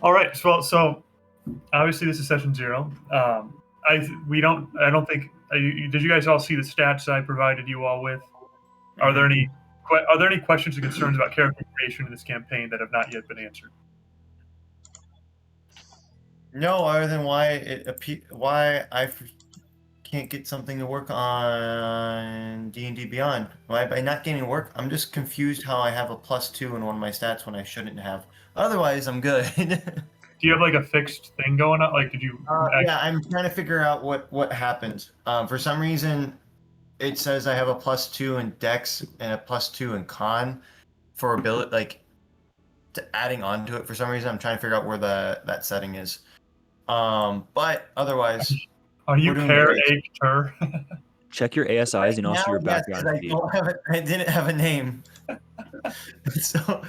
All right. So obviously this is session 0. I don't think. Did you guys all see the stats I provided you all with? Are there any questions or concerns about character creation in this campaign that have not yet been answered? No, other than why I can't get something to work on D&D Beyond. Why by not getting work? I'm just confused how I have a +2 in one of my stats when I shouldn't have. Otherwise, I'm good. Do you have like a fixed thing going on? Like, did you? Yeah, I'm trying to figure out what happened. For some reason, it says I have a +2 in Dex and a +2 in Con for ability, like adding on to it. For some reason, I'm trying to figure out where that setting is. But otherwise, Are you character? Check your ASIs and also your background. I didn't have a name. So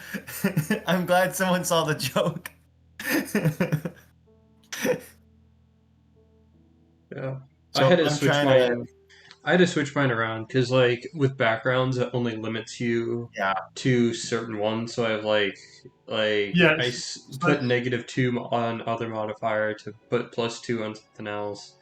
I'm glad someone saw the joke. Yeah. So I had to switch mine around because, like, with backgrounds, it only limits you to certain ones. So I have I put -2 on other modifier to put +2 on something else.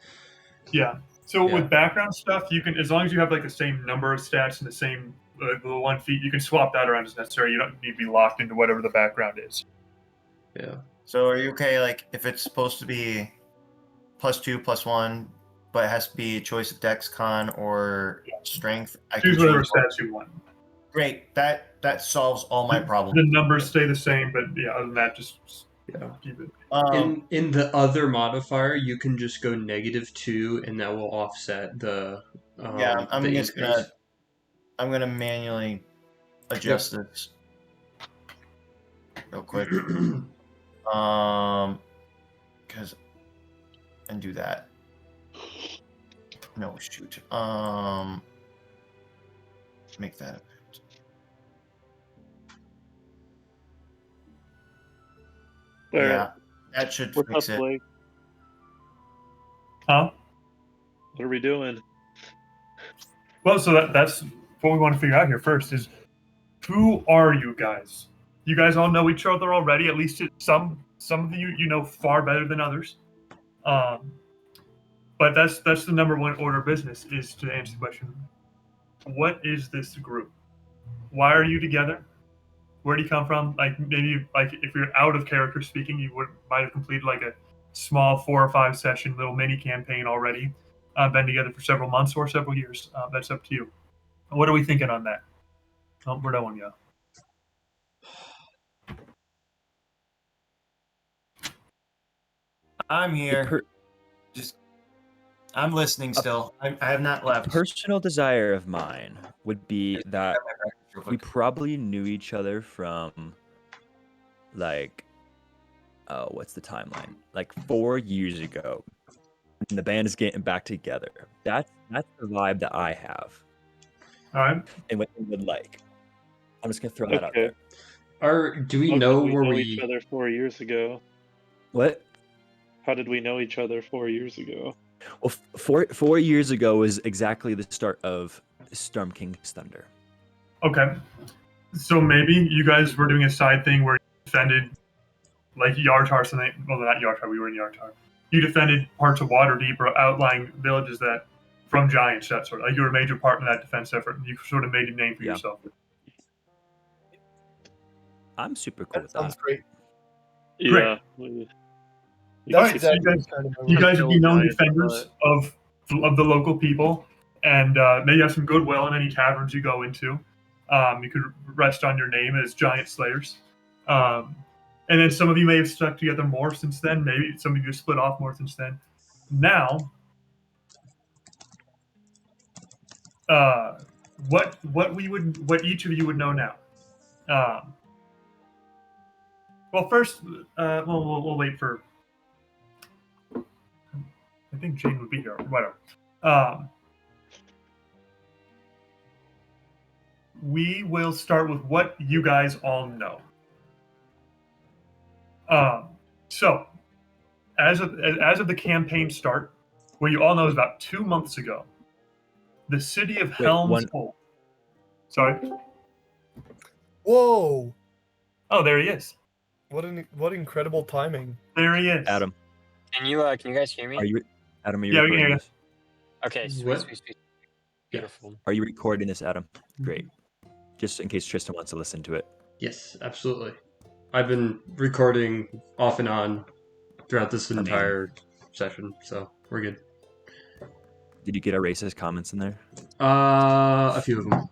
Yeah. So with background stuff, you can, as long as you have like the same number of stats and the same the 1 feat, you can swap that around as necessary. You don't need to be locked into whatever the background is. Yeah. So are you okay? Like, if it's supposed to be +2, +1, but it has to be a choice of Dex, Con, or Strength. I choose whatever stats you want. Great. That solves all my problems. The numbers stay the same, but other than that, just keep it. In the other modifier, you can just go -2, and that will offset the. I'm gonna manually adjust this real quick. Because and do that. No, shoot. Make that. Yeah, that should fix it. Blake? Huh? What are we doing? Well, so that's what we want to figure out here first is, who are you guys? You guys all know each other already, at least some of you know far better than others. But that's the number one order of business, is to answer the question, what is this group? Why are you together? Where do you come from? Like, maybe, like, if you're out of character speaking, you might have completed like a small 4 or 5 session little mini campaign already, been together for several months or several years. That's up to you. What are we thinking on that? Where'd that one go? I'm here. I'm listening still. I have not left. A personal desire of mine would be that we probably knew each other from, like, what's the timeline? Like 4 years ago. And the band is getting back together. That's the vibe that I have. All right. And what they would like. I'm just gonna throw that out there. Do we know where we each other 4 years ago? What? How did we know each other 4 years ago? Well, 4 years ago was exactly the start of Storm King's Thunder. Okay. So maybe you guys were doing a side thing where you defended, like, Yartar, something. Well, not Yartar, we were in Yartar. You defended parts of Waterdeep or outlying villages that, from giants, that sort of. Like, you were a major part in that defense effort, and you sort of made a name for yourself. I'm super cool with that. Sounds great. Yeah. Right, so you guys would be known defenders of the local people, and maybe have some goodwill in any taverns you go into. You could rest on your name as giant slayers. And then some of you may have stuck together more since then. Maybe some of you split off more since then. Now, what each of you would know now. Well, first, we'll wait for. I think Jane would be here. Whatever. We will start with what you guys all know. So, as of the campaign start, what you all know is about 2 months ago, the city of Helm's Hold. Sorry. Whoa. Oh, there he is. What incredible timing. There he is. Adam, Can you guys hear me? are you Yeah, we can recording hear you. this? Okay, sweet, What? sweet, sweet. Beautiful. Are you recording this, Adam? Great. Just in case Tristan wants to listen to it. Yes, absolutely. I've been recording off and on throughout this Amazing. entire session, so we're good. Did you get our racist comments in there? A few of them.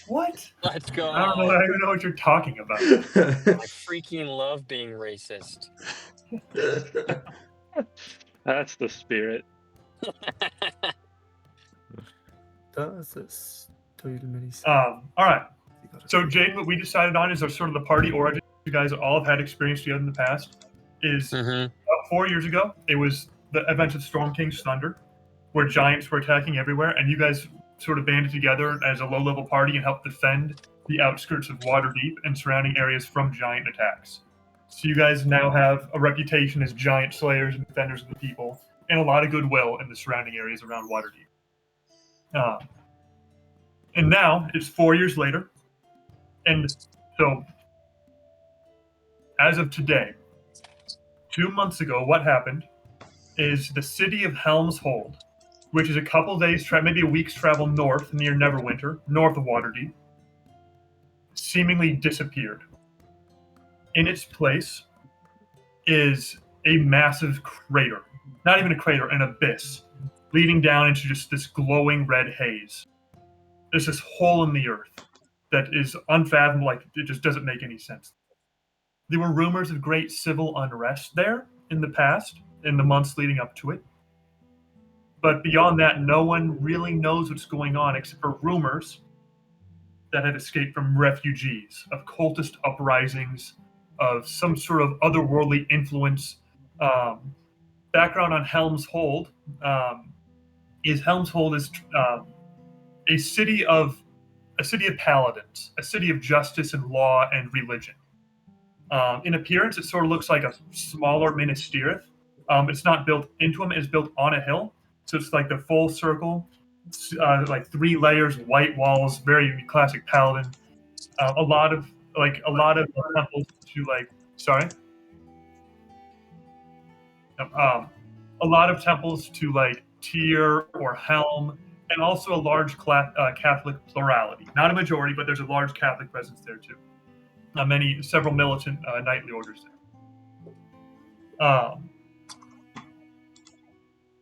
What? Let's go. I don't even know what you're talking about. I freaking love being racist. That's the spirit. Does this many All right. So, Jaden, what we decided on is our sort of the party origin. You guys all have had experience together in the past. Is about 4 years ago, it was the event of Storm King's Thunder, where giants were attacking everywhere, and you guys sort of banded together as a low-level party and helped defend the outskirts of Waterdeep and surrounding areas from giant attacks. So you guys now have a reputation as giant slayers and defenders of the people, and a lot of goodwill in the surrounding areas around Waterdeep. And now it's 4 years later, and so as of today, 2 months ago, what happened is the city of Helm's Hold, which is a couple days, maybe a week's travel north near Neverwinter, north of Waterdeep, seemingly disappeared. In its place is a massive crater. Not even a crater, an abyss, leading down into just this glowing red haze. There's this hole in the earth that is unfathomable, like it just doesn't make any sense. There were rumors of great civil unrest there in the past, in the months leading up to it. But beyond that, no one really knows what's going on except for rumors that have escaped from refugees, of cultist uprisings, of some sort of otherworldly influence. Background on Helm's Hold is Helm's Hold is a city of paladins, a city of justice and law and religion. In appearance, it sort of looks like a smaller Minas Tirith. It's not built into them; it's built on a hill, so it's like the full circle, like 3 layers, white walls, very classic paladin. A lot of temples to a lot of temples to like Tyr or Helm, and also a large Catholic plurality. Not a majority, but there's a large Catholic presence there too. Several militant knightly orders there.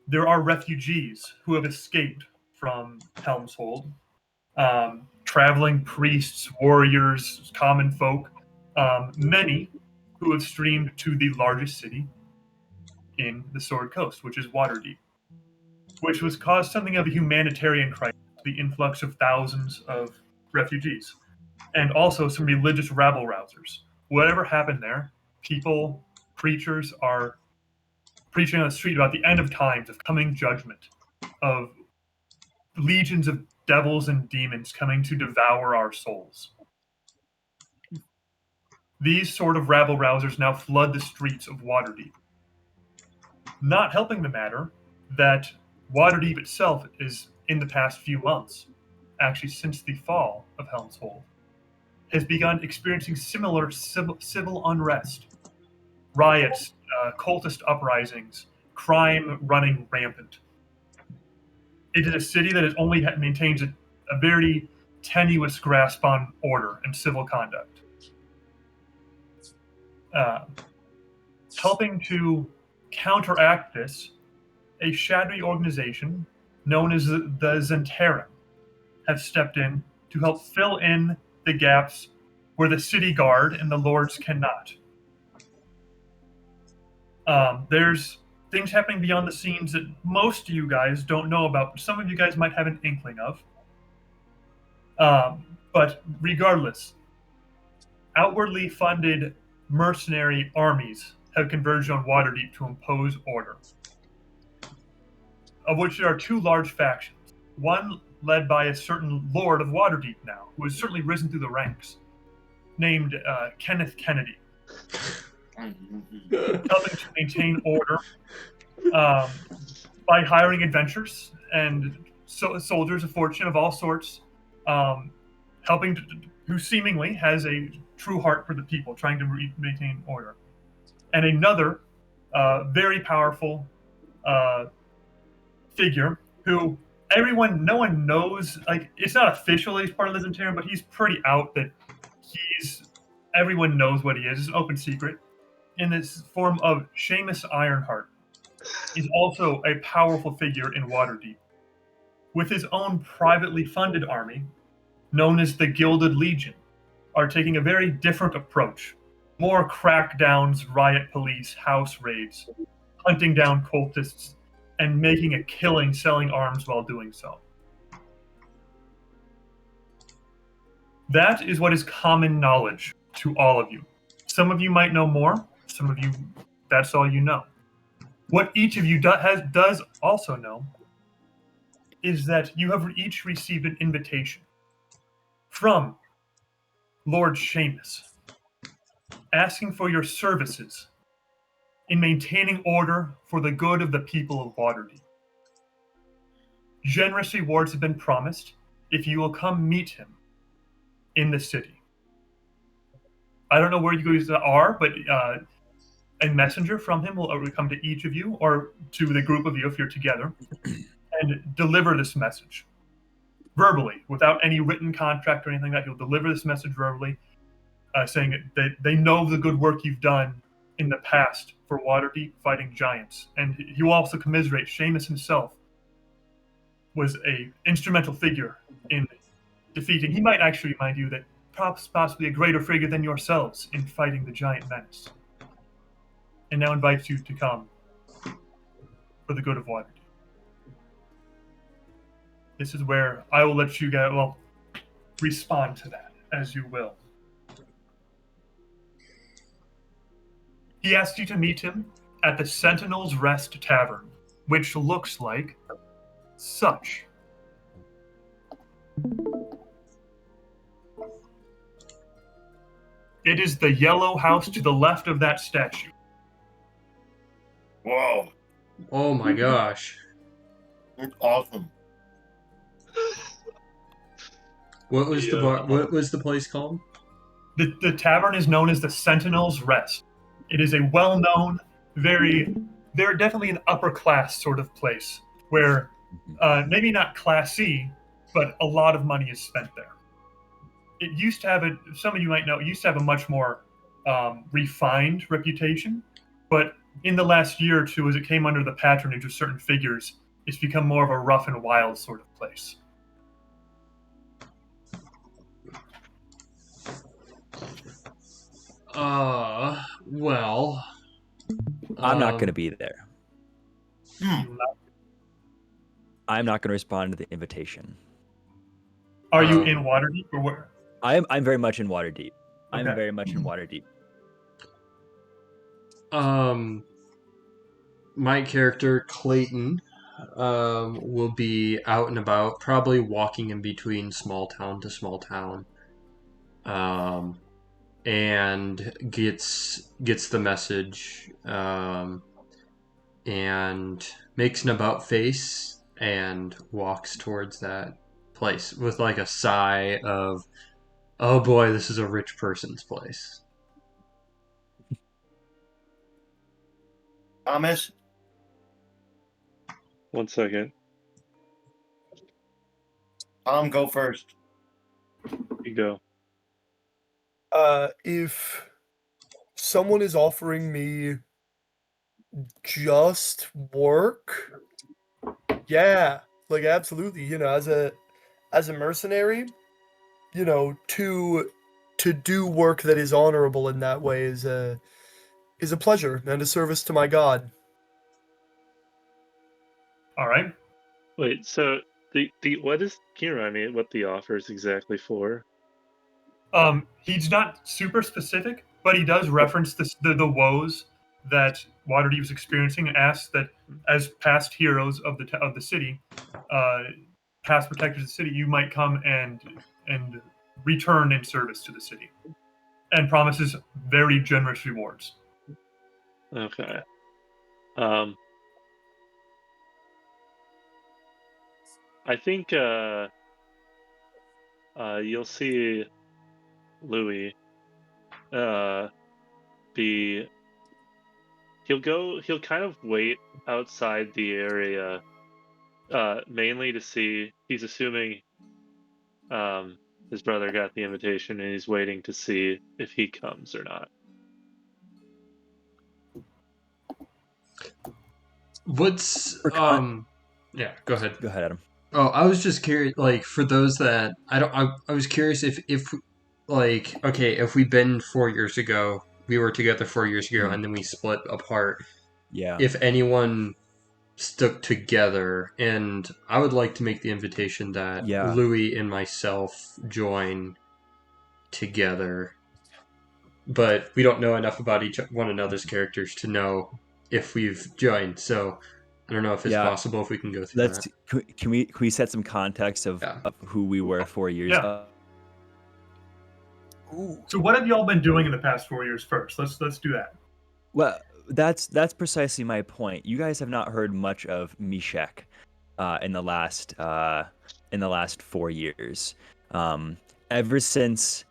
There are refugees who have escaped from Helm's Hold. Traveling priests, warriors, common folk, many who have streamed to the largest city in the Sword Coast, which is Waterdeep, which was caused something of a humanitarian crisis, the influx of thousands of refugees, and also some religious rabble-rousers. Whatever happened there, preachers are preaching on the street about the end of times, of coming judgment, of legions of devils and demons coming to devour our souls. These sort of rabble-rousers now flood the streets of Waterdeep. Not helping the matter that Waterdeep itself is, in the past few months, actually since the fall of Helm's Hold, has begun experiencing similar civil unrest, riots, cultist uprisings, crime running rampant. It is a city that has only maintains a very tenuous grasp on order and civil conduct. Helping to counteract this, a shadowy organization known as the Zentarim have stepped in to help fill in the gaps where the city guard and the lords cannot. There's things happening beyond the scenes that most of you guys don't know about, but some of you guys might have an inkling of. But regardless, outwardly funded mercenary armies have converged on Waterdeep to impose order, of which there are 2 large factions. One led by a certain Lord of Waterdeep now, who has certainly risen through the ranks, named Kenneth Kennedy, helping to maintain order by hiring adventurers and soldiers of fortune of all sorts, who seemingly has a true heart for the people, trying to maintain order. And another very powerful figure who no one knows, like, it's not officially he's part of Lizentarian, but he's pretty out that everyone knows what he is. It's an open secret. In this form of Seamus Ironheart, is also a powerful figure in Waterdeep. With his own privately funded army, known as the Gilded Legion, are taking a very different approach. More crackdowns, riot police, house raids, hunting down cultists, and making a killing selling arms while doing so. That is what is common knowledge to all of you. Some of you might know more, some of you, that's all you know. What each of you does also know is that you have each received an invitation from Lord Seamus, asking for your services in maintaining order for the good of the people of Waterdeep. Generous rewards have been promised if you will come meet him in the city. I don't know where you guys are, but a messenger from him will come to each of you, or to the group of you if you're together, and deliver this message verbally, without any written contract or anything like that. He'll deliver this message verbally, saying that they know the good work you've done in the past for Waterdeep fighting giants. And he will also commiserate. Seamus himself was a instrumental figure in defeating. He might actually remind you that possibly a greater figure than yourselves in fighting the giant menace. And now invites you to come for the good of Waterdeep. This is where I will let you guys, respond to that as you will. He asked you to meet him at the Sentinel's Rest Tavern, which looks like such. It is the yellow house to the left of that statue. Whoa. Oh my gosh. It's awesome. What was the bar? What was the place called? The tavern is known as the Sentinel's Rest. It is a well-known, they're definitely an upper class sort of place where maybe not classy, but a lot of money is spent there. It used to have some of you might know, it used to have a much more refined reputation, but in the last year or two, as it came under the patronage of certain figures, it's become more of a rough and wild sort of place. Well, I'm not going to be there. I'm not going to respond to the invitation. Are you in Waterdeep or where? I'm very much in Waterdeep. I'm Okay. very much in Waterdeep. My character Clayton will be out and about, probably walking in between small town to small town, and gets the message, and makes an about face and walks towards that place with like a sigh of, oh boy, this is a rich person's place. Thomas? One second. Tom, go first. You go. If someone is offering me just work, yeah, like absolutely, as a mercenary, to do work that is honorable in that way is a pleasure and a service to my god. All right. Wait, so the what is? Can you remind me what the offer is exactly for? He's not super specific, but he does reference the woes that Waterdeep is experiencing, and asks that as past heroes of the city, past protectors of the city, you might come and return in service to the city, and promises very generous rewards. Okay. I think you'll see Louis be he'll kind of wait outside the area, mainly to see. He's assuming his brother got the invitation, and he's waiting to see if he comes or not. What's yeah, go ahead. Go ahead, Adam. Oh, I was just curious, like, for those that I was curious if like, okay, if we'd been 4 years ago, we were together 4 years ago, and then we split apart. Yeah. If anyone stuck together, and I would like to make the invitation that Louis and myself join together, but we don't know enough about one another's characters to know if we've joined. So I don't know if it's possible if we can go through that. Can we set some context of who we were 4 years ago? Ooh. So what have y'all been doing in the past 4 years first? Let's do that. Well, that's precisely my point. You guys have not heard much of Mishek in the last 4 years. Ever since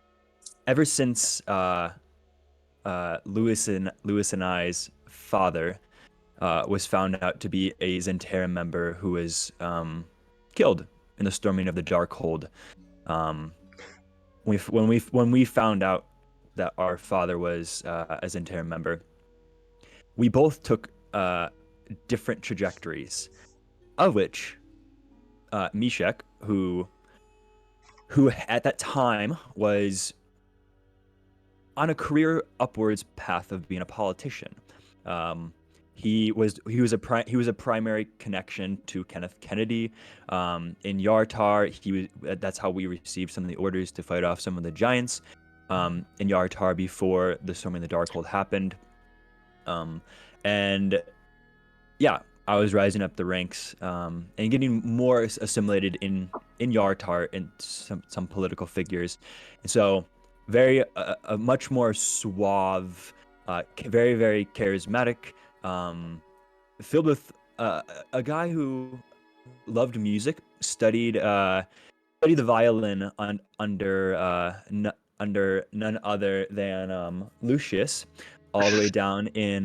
Lewis and I's father was found out to be a Zentera member who was killed in the storming of the Darkhold. When we found out that our father was a Zentera member, we both took different trajectories, of which Mishek, who at that time was on a career upwards path of being a politician. He was a primary connection to Kenneth Kennedy in Yartar. That's how we received some of the orders to fight off some of the giants in Yartar before the storming the Darkhold happened. And yeah, I was rising up the ranks and getting more assimilated in Yartar and some political figures, and so very a much more suave, very, very charismatic, filled with a guy who loved music, studied the violin under none other than Lucius, all the way down in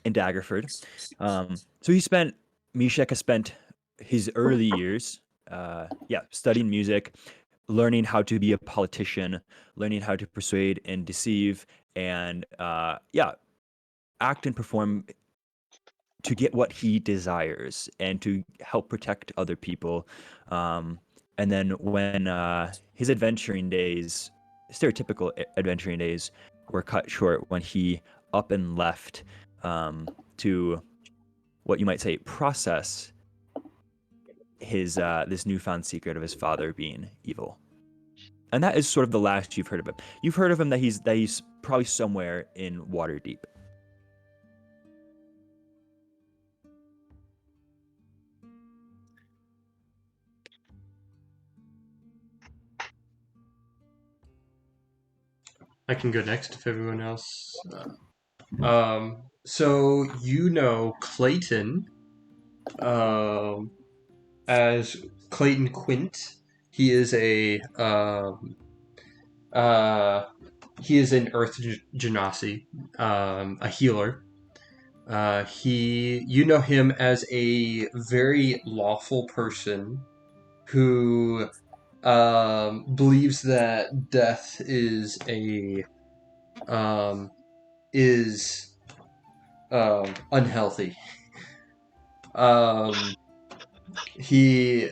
Daggerford. So Mishek has spent his early years, studying music, learning how to be a politician, learning how to persuade and deceive, and act and perform to get what he desires and to help protect other people. And then when his stereotypical adventuring days, were cut short when he up and left to what you might say process his this newfound secret of his father being evil. And that is sort of the last you've heard of him. You've heard of him that he's probably somewhere in Waterdeep. I can go next if everyone else. So you know Clayton as Clayton Quint. He is an Earth Genasi, a healer. You know him as a very lawful person who believes that death is unhealthy. He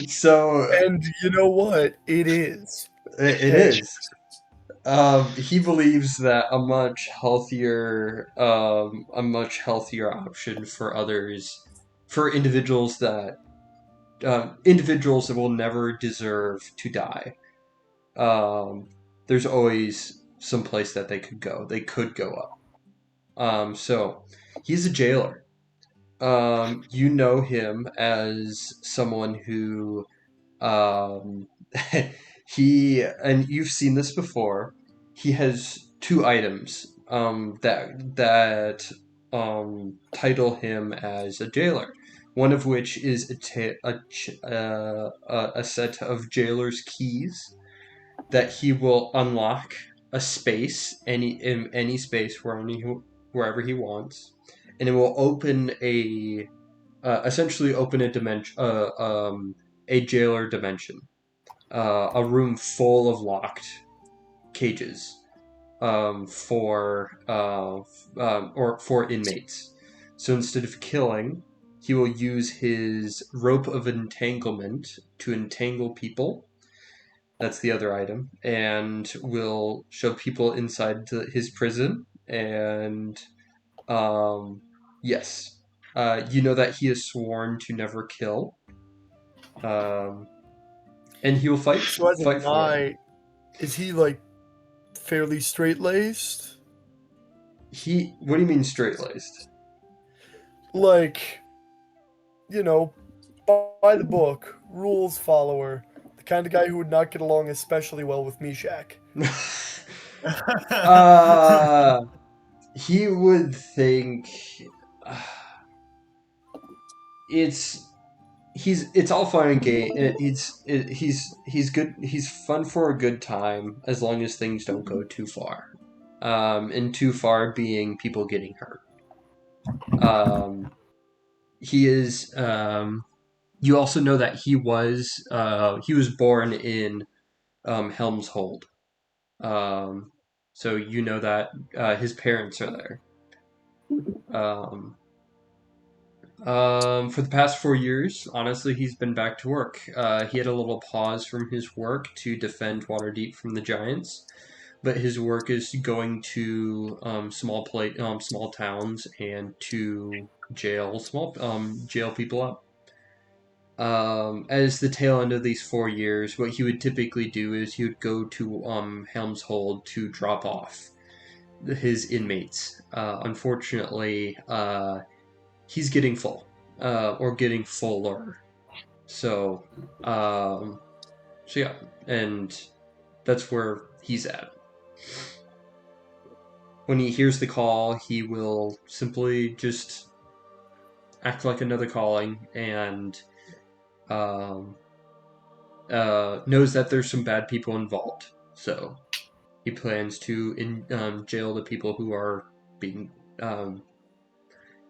so, and you know what? It is. It is. He believes that a much healthier option for others, for individuals that will never deserve to die. There's always some place that they could go. They could go up. So he's a jailer. You know him as someone who, and you've seen this before. He has two items that title him as a jailer. One of which is a set of jailer's keys, that he will unlock a space, any space wherever he wants, and it will open essentially open a dimension, a jailer dimension, a room full of locked cages, for inmates. So instead of killing, he will use his rope of entanglement to entangle people. That's the other item, and will shove people inside his prison. And yes, you know that he has sworn to never kill. And he will fight So as a for it. knight, is he like fairly straight laced? What do you mean straight laced? Like, you know, by the book, rules follower, the kind of guy who would not get along especially well with Meshach. He would think it's all fun and game. He's good. He's fun for a good time as long as things don't go too far. And too far being people getting hurt. He is. You also know that he was born in Helm's Hold. So you know that his parents are there. For the past 4 years, honestly, he's been back to work. He had a little pause from his work to defend Waterdeep from the giants, but his work is going to small towns and to jail people up. As the tail end of these 4 years, what he would typically do is he would go to Helm's Hold to drop off his inmates. Unfortunately, he's getting full, or getting fuller. So yeah, and that's where he's at. When he hears the call, he will simply just act like another calling, and knows that there's some bad people involved. So he plans to jail the people who are being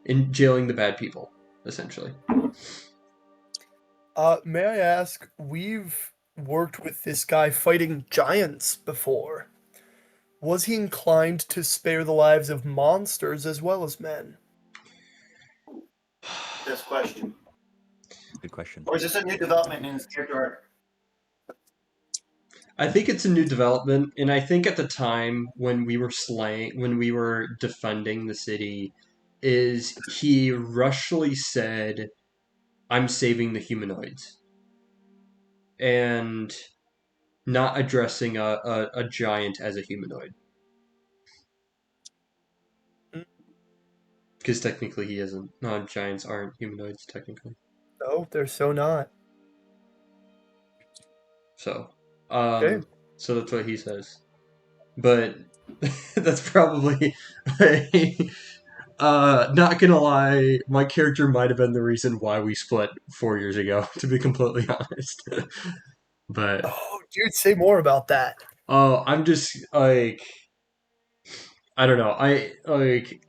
in jailing the bad people, essentially. May I ask, we've worked with this guy fighting giants before. Was he inclined to spare the lives of monsters as well as men? This question. Good question. Or is this a new development in his character arc? I think it's a new development, and I think at the time when we were defending the city, is he rushly said, "I'm saving the humanoids," and not addressing a giant as a humanoid. Because technically he isn't. No, giants aren't humanoids, technically. No, they're so not. So, Okay. so that's what he says. But that's probably not gonna lie, my character might have been the reason why we split 4 years ago, to be completely honest. But Oh, dude, say more about that. I'm just like, I don't know.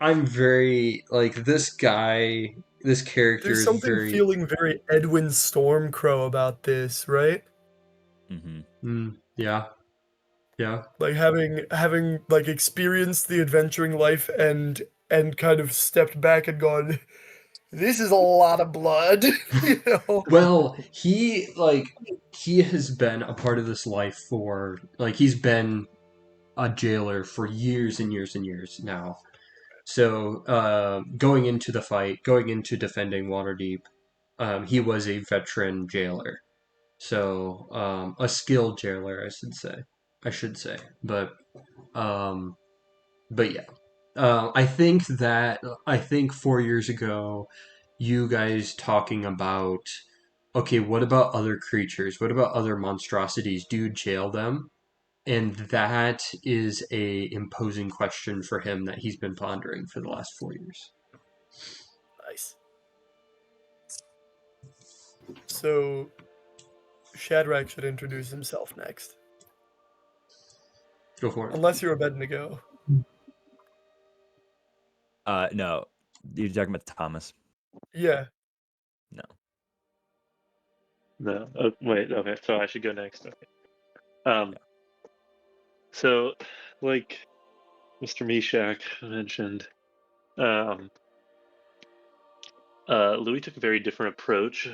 I'm very like this guy. This character There's is something very. feeling very Edwin Stormcrow about this, right? Yeah. Like having like experienced the adventuring life and kind of stepped back and gone, this is a lot of blood, you know. Well, he has been a part of this life for he's been a jailer for years and years and years now. So going into the fight, going into defending Waterdeep, he was a veteran jailer. So a skilled jailer, I should say. But yeah. I think 4 years ago, you guys talking about, okay, what about other creatures? What about other monstrosities? Do you jail them? And that is a imposing question for him that he's been pondering for the last 4 years. Nice. So Shadrach should introduce himself next. Go for it. Unless you're Abednego. No. You're talking about Thomas. Yeah. No. No. Oh, wait. Okay. So I should go next. Okay. So, like Mr. Meshach mentioned, Louis took a very different approach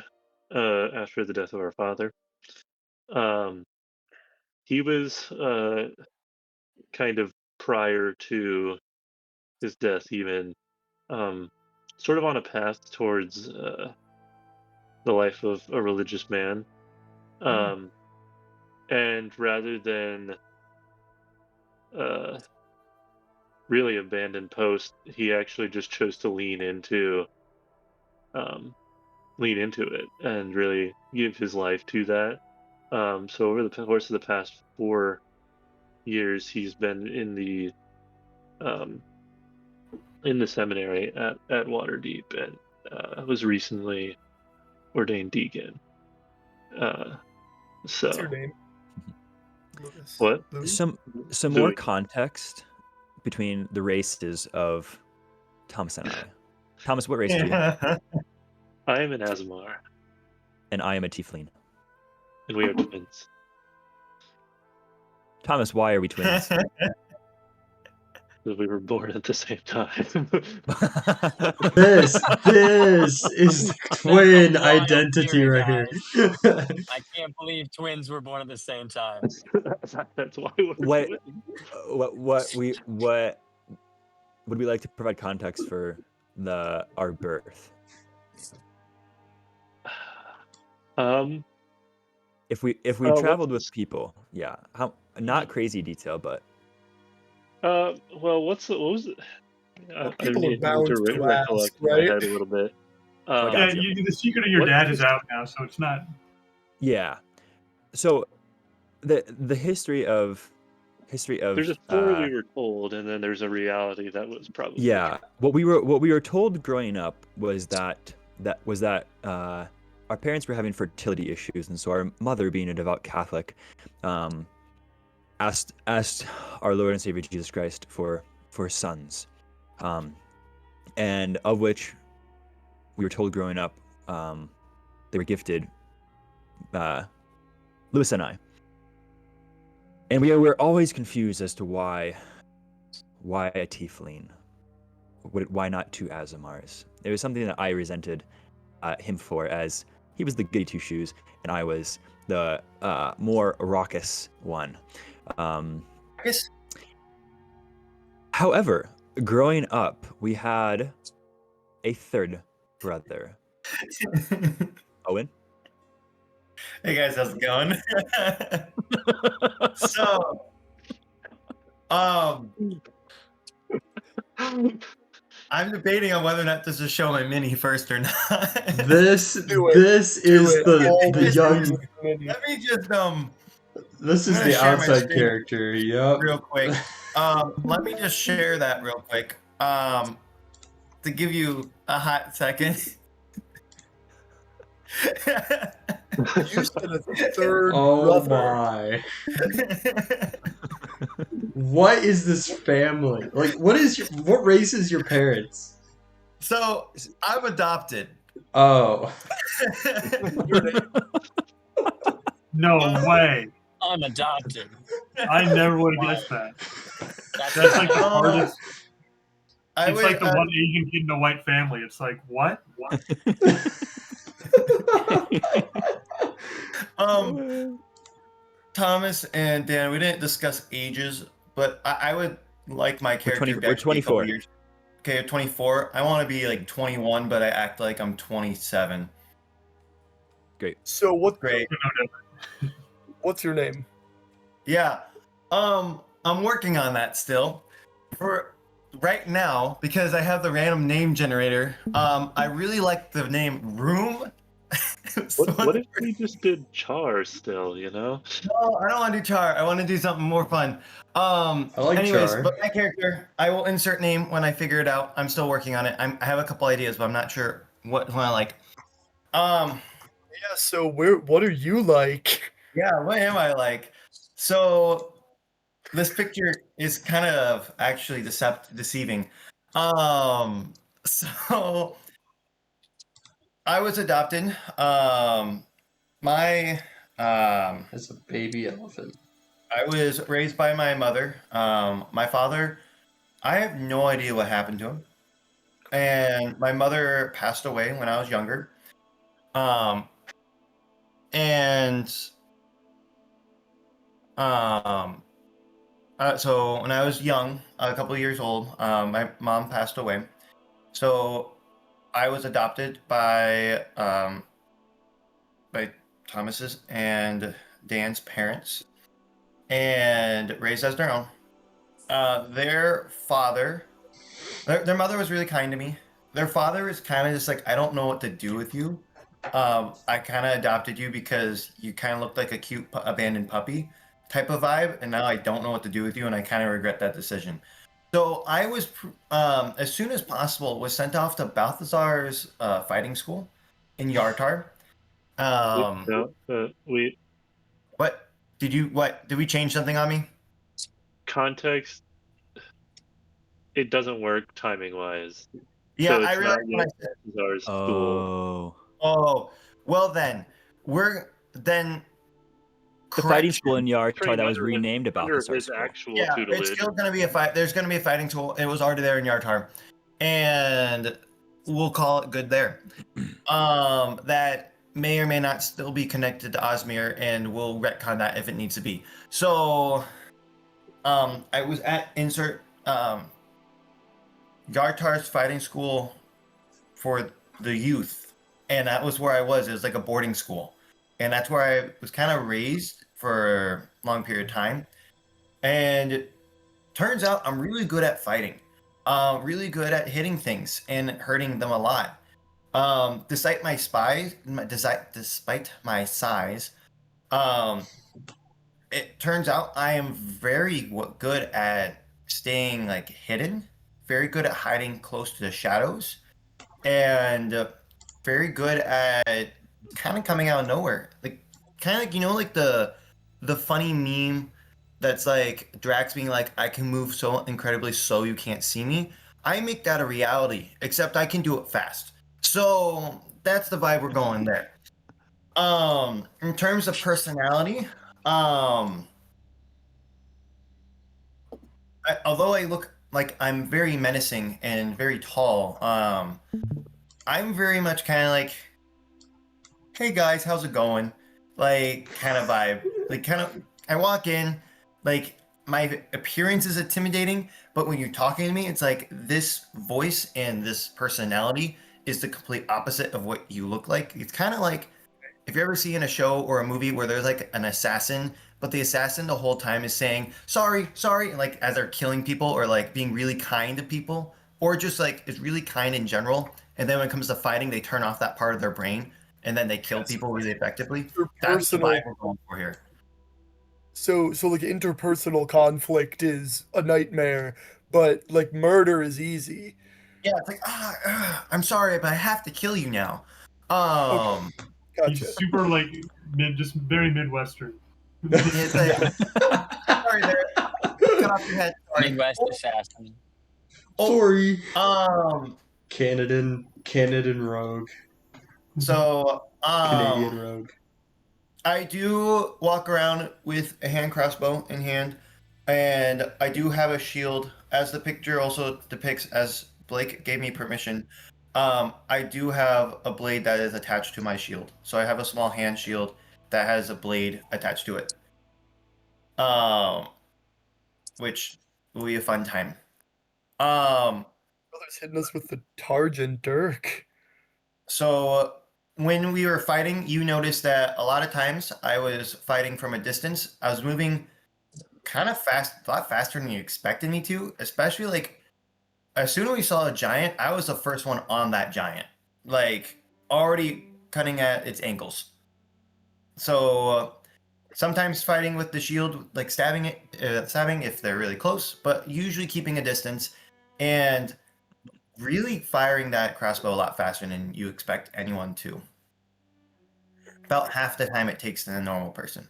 after the death of our father. He was kind of prior to his death, even sort of on a path towards the life of a religious man. And rather than really abandon post, he actually just chose to lean into it and really give his life to that. So over the course of the past 4 years, he's been in the seminary at Waterdeep, and was recently ordained deacon. So What's your name? Lewis. What? Louis? Some more context between the races of Thomas and I. Thomas, what race are you? I am an Azamar. And I am a Tiefling. And we are twins. Thomas, why are we twins? Because we were born at the same time. This is twin identity right here. I can't believe twins were born at the same time. That's why we're twins. What would we like to provide context for our birth? If we traveled with people, yeah. Not crazy detail, but well, what was it? People are bound to ask, my right? head a little bit. The secret of your dad is out now, so it's not. Yeah. So the history of there's a story we were told, and then there's a reality that was probably what we were told growing up was that our parents were having fertility issues, and so our mother, being a devout Catholic, asked our Lord and Savior Jesus Christ for sons, and of which we were told growing up they were gifted Lewis and I. And we were always confused as to why a tiefling? Why not 2 Azamars? It was something that I resented him for, as he was the goody two shoes and I was the more raucous one. However, growing up, we had a third brother. Owen? Hey guys, how's it going? So, I'm debating on whether or not to just show my mini first or not. This is the young. Let me just This is the outside character. Yep. Real quick. Let me just share that real quick. To give you a hot second. You said a third Oh brother. my. What is this family? Like, what race is your parents? So, I'm adopted. Oh. No way. I'm adopted. I never would have guessed that. That's like the hardest. It's like the one Asian kid in a white family. It's like, what? Thomas and Dan, we didn't discuss ages, but I would like my character. We're 24. Okay, 24. I want to be like 21, but I act like I'm 27. Great. So Great. What's your name? Yeah. I'm working on that still. For right now, because I have the random name generator, I really like the name Room. What if we just did Char still, you know? No, I don't want to do Char. I want to do something more fun. I like anyways, Char. But my character, I will insert name when I figure it out. I'm still working on it. I have a couple ideas, but I'm not sure what I like. Yeah, so what are you like? Yeah, what am I like? So this picture is kind of actually deceiving. So I was adopted. My As a baby elephant. I was raised by my mother. My father, I have no idea what happened to him. And my mother passed away when I was younger. Um, and um, so when I was young, a couple of years old, my mom passed away. So I was adopted by Thomas's and Dan's parents and raised as their own. Their father, their mother was really kind to me. Their father is kind of just like, I don't know what to do with you. I kind of adopted you because you kind of looked like a cute abandoned puppy type of vibe, and now I don't know what to do with you, and I kind of regret that decision. So I was, as soon as possible, was sent off to Balthazar's fighting school in Yartar. No, What did we change something on me? context. It doesn't work timing wise. Yeah, So I it's not realized when I yet said, Balthazar's school. oh, well then then The fighting school correction. in Yartar Trained that was under his- renamed to under Balthazar his School. actual Yeah, tutelage. it's still gonna be a fight. There's gonna be a fighting tool. It was already there in Yartar, and we'll call it good there. That may or may not still be connected to Osmir, and we'll retcon that if it needs to be. So, I was at insert Yartar's fighting school for the youth, and that was where I was. It was like a boarding school, and that's where I was kind of raised for a long period of time. And turns out I'm really good at fighting, really good at hitting things and hurting them a lot. Despite my despite my size, um, it turns out I am very good at staying like hidden, very good at hiding close to the shadows, and very good at kind of coming out of nowhere. Like kind of like like the funny meme that's like Drax being like, I can move so incredibly slow you can't see me. I make that a reality, except I can do it fast. So that's the vibe we're going there. In terms of personality, although I look like I'm very menacing and very tall, I'm very much kind of like, hey guys, how's it going? Like kind of vibe. Like kind of I walk in, like my appearance is intimidating, but when you're talking to me, it's like this voice and this personality is the complete opposite of what you look like. It's kind of like if you ever see in a show or a movie where there's like an assassin, but the assassin the whole time is saying sorry, sorry, and like as they're killing people or like being really kind to people, or just like is really kind in general. And then when it comes to fighting, they turn off that part of their brain and then they kill people really effectively. That's the vibe we're going for here. So like interpersonal conflict is a nightmare, but like murder is easy. Yeah, it's like I'm sorry, but I have to kill you now. Gotcha. He's super like just very Midwestern. It's like, sorry there. Cut off your head. Sorry. Midwest assassin. Sorry. Canadian rogue. So Canadian rogue. I do walk around with a hand crossbow in hand, and I do have a shield, as the picture also depicts, as Blake gave me permission. I do have a blade that is attached to my shield. So I have a small hand shield that has a blade attached to it. Which will be a fun time. Brother's hitting us with the Targent Dirk. So when we were fighting, you noticed that a lot of times I was fighting from a distance. I was moving kind of fast, a lot faster than you expected me to, especially like as soon as we saw a giant, I was the first one on that giant, like already cutting at its ankles. So sometimes fighting with the shield, like stabbing if they're really close, but usually keeping a distance and really firing that crossbow a lot faster than you expect anyone to. About half the time it takes than a normal person.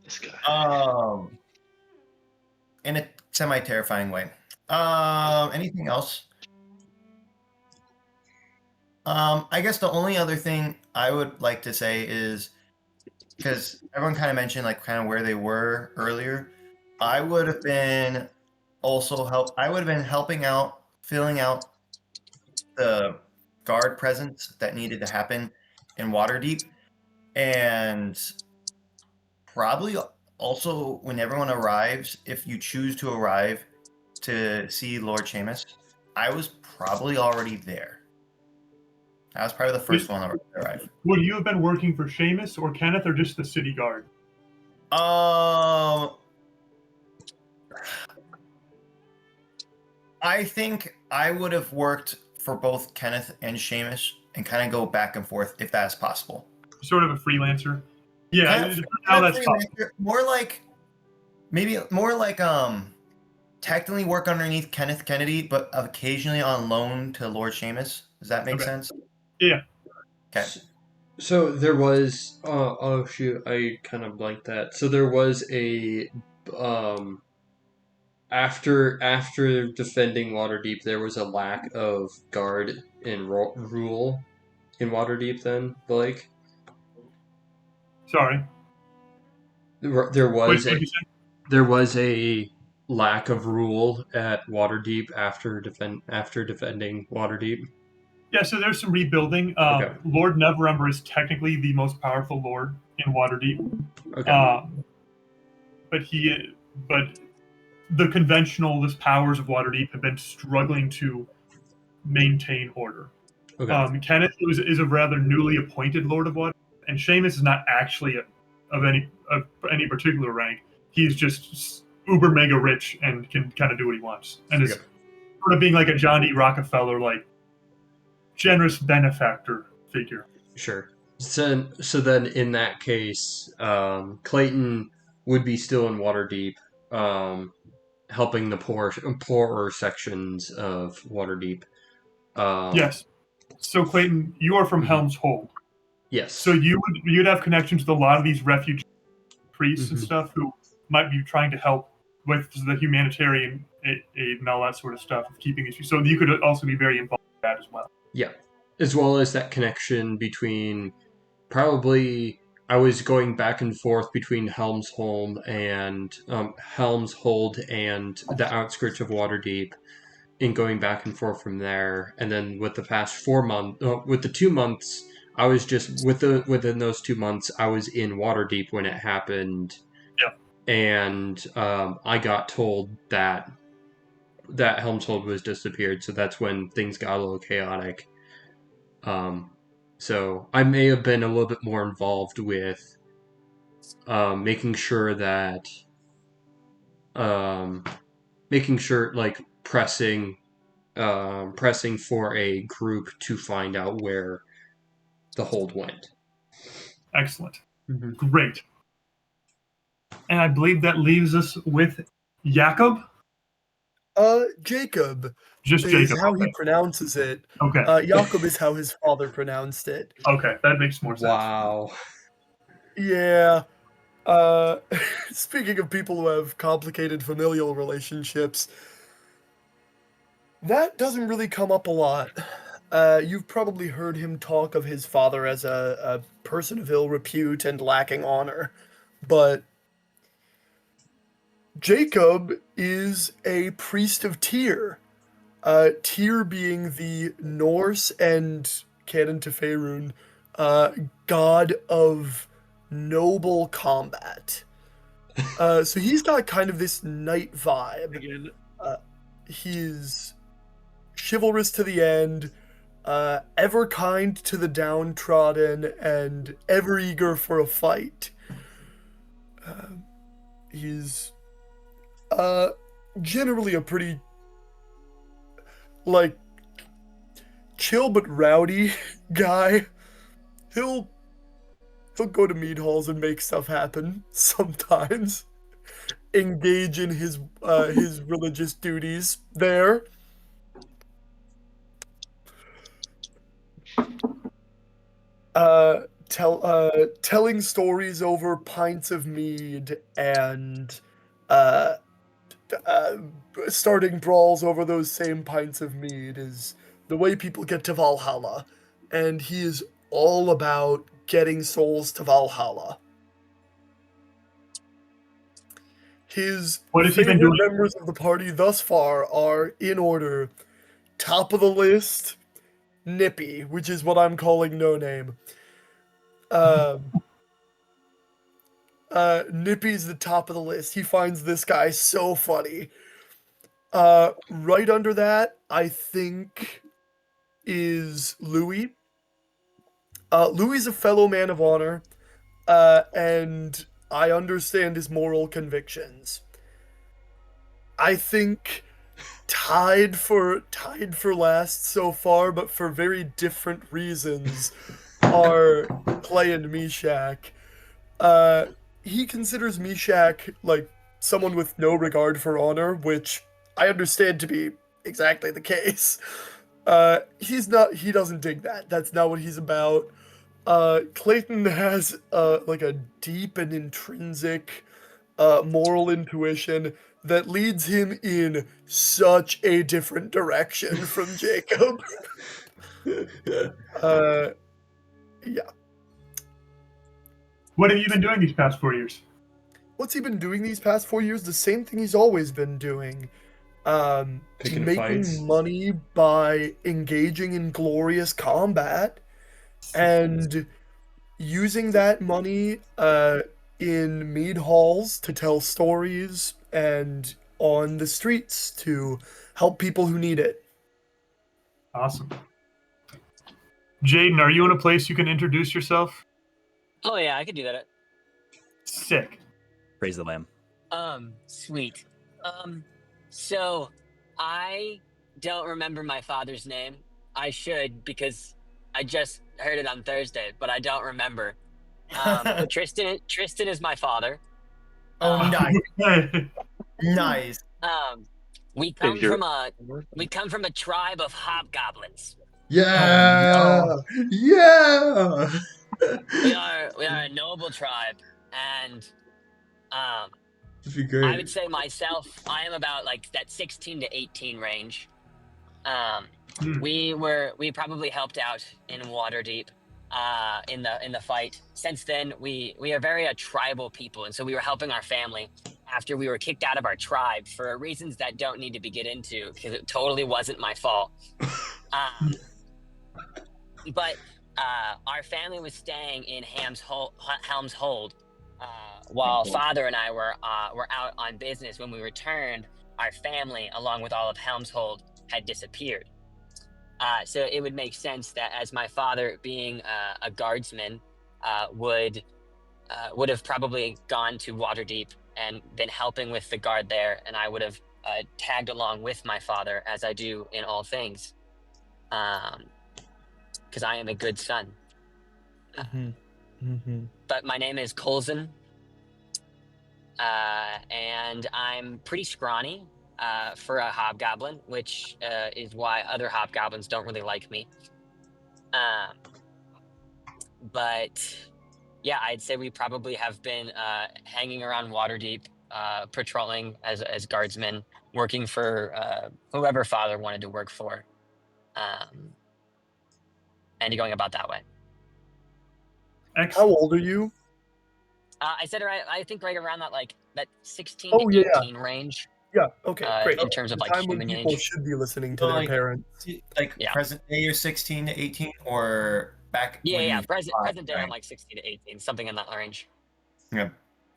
This guy. in a semi-terrifying way. Anything else? I guess the only other thing I would like to say is, because everyone kind of mentioned like kind of where they were earlier, I would have been helping out, filling out the guard presence that needed to happen in Waterdeep, and probably also when everyone arrives, if you choose to arrive to see Lord Seamus, I was probably already there. I was probably the first one to arrive. Would you have been working for Seamus or Kenneth or just the city guard? I think I would have worked for both Kenneth and Seamus and kind of go back and forth if that's possible. Sort of a freelancer. Yeah, kind of freelancer, more like technically work underneath Kenneth Kennedy, but occasionally on loan to Lord Seamus. Does that make sense? Yeah. Okay. So there was oh shoot, I kind of blanked that. So there was a after defending Waterdeep, there was a lack of guard and rule in Waterdeep. Then, Blake. Sorry. There was a lack of rule at Waterdeep after defending Waterdeep. Yeah, so there's some rebuilding. Okay. Lord Neverember is technically the most powerful lord in Waterdeep. Okay. But the conventionalist powers of Waterdeep have been struggling to maintain order. Okay. Kenneth is a rather newly appointed Lord of Waterdeep, and Seamus is not actually of any particular rank. He's just uber mega rich and can kind of do what he wants, and is sort of being like a John D. Rockefeller, like generous benefactor figure. Sure. So then in that case, Clayton would be still in Waterdeep, helping the poorer sections of Waterdeep. Yes. So Clayton, you are from Helm's Hold. Yes. So you'd have connections with a lot of these refugee priests and stuff who might be trying to help with the humanitarian aid and all that sort of stuff of keeping these. So you could also be very involved in that as well. Yeah, as well as that connection between probably I was going back and forth between Helm's Hold and the outskirts of Waterdeep, and going back and forth from there. And then with the past 4 months, with the 2 months, I was just within those 2 months, I was in Waterdeep when it happened. Yeah. And I got told that Helm's Hold was disappeared, so that's when things got a little chaotic. So I may have been a little bit more involved with making sure like pressing for a group to find out where the hold went. Excellent. Great. And I believe that leaves us with Jacob. Jacob. Just is Jacob. how he pronounces it. Okay. Jacob is how his father pronounced it. Okay, that makes more sense. Wow. Yeah. Speaking of people who have complicated familial relationships, that doesn't really come up a lot. You've probably heard him talk of his father as a person of ill repute and lacking honor, but Jacob is a priest of Tyr. Tyr being the Norse and canon to Faerun, god of noble combat. So he's got kind of this knight vibe. Again, he's chivalrous to the end, ever kind to the downtrodden, and ever eager for a fight. He's generally a pretty like chill but rowdy guy. He'll go to mead halls and make stuff happen sometimes. Engage in his religious duties there. Telling stories over pints of mead and starting brawls over those same pints of mead is the way people get to Valhalla, and he is all about getting souls to Valhalla. His What has he been favorite doing? members of the party thus far are, in order, top of the list, Nippy, which is what I'm calling No Name. Nippy's the top of the list. He finds this guy so funny. Right under that, I think, is Louis. Louis is a fellow man of honor, and I understand his moral convictions. I think tied for last so far, but for very different reasons, are Clay and Meshach. He considers Meshach like someone with no regard for honor, which I understand to be exactly the case. He doesn't dig that. That's not what he's about. Clayton has like a deep and intrinsic moral intuition that leads him in such a different direction from Jacob. Yeah. What have you been doing these past 4 years? What's he been doing these past 4 years? The same thing he's always been doing. Picking Making fights. money by engaging in glorious combat and using that money in mead halls to tell stories and on the streets to help people who need it. Awesome. Jaden, are you in a place you can introduce yourself? Oh yeah, I could do that. Sick. Praise the Lamb. Sweet. So I don't remember my father's name. I should, because I just heard it on Thursday, but I don't remember. But Tristan is my father. Oh, nice. Okay. Nice. We come from a tribe of hobgoblins. Yeah. Yeah. We are a noble tribe, and That'd be great. I would say myself, I am about like that 16 to 18 range. We probably helped out in Waterdeep in the fight. Since then, we are very a tribal people, and so we were helping our family after we were kicked out of our tribe for reasons that don't need to be get into, because it totally wasn't my fault. But our family was staying in Helm's Hold while Father and I were out on business. When we returned, our family, along with all of Helm's Hold, had disappeared. So it would make sense that, as my father, being a guardsman, would have probably gone to Waterdeep and been helping with the guard there, and I would have tagged along with my father, as I do in all things, because I am a good son. But my name is Colson, and I'm pretty scrawny for a hobgoblin, which is why other hobgoblins don't really like me. But yeah, I'd say we probably have been hanging around Waterdeep, patrolling as guardsmen, working for whoever Father wanted to work for, and going about that way. How old are you? I said I think right around that 16 Oh, to yeah. 18 range. Yeah, okay, great. In terms of The like time when human people age. should be listening to So, their like, parents. Like Yeah. present day, you're 16 to 18, or back? when Yeah. you- Present day, right. I'm like 16 to 18, something in that range. Yeah.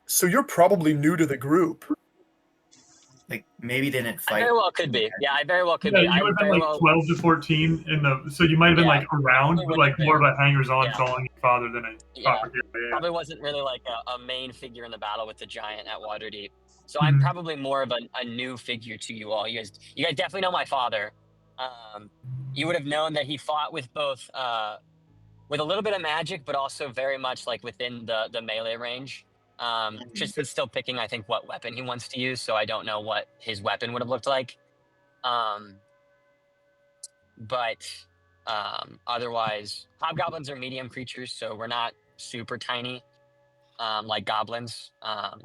So you're probably new to the group. Like maybe they didn't I fight. very well could be. Yeah, I very well could Yeah, be. you I would have been very like well. 12 to 14 so you might have been Yeah, like around, probably but like would've more of been. a hangers-on Yeah. following your father than a Yeah. proper hero. Yeah. Probably wasn't really like a main figure in the battle with the giant at Waterdeep. So I'm probably more of a new figure to you all. You guys definitely know my father. You would have known that he fought with both with a little bit of magic, but also very much like within the melee range. Tristan's still picking, I think, what weapon he wants to use, so I don't know what his weapon would have looked like. But otherwise, hobgoblins are medium creatures, so we're not super tiny like goblins.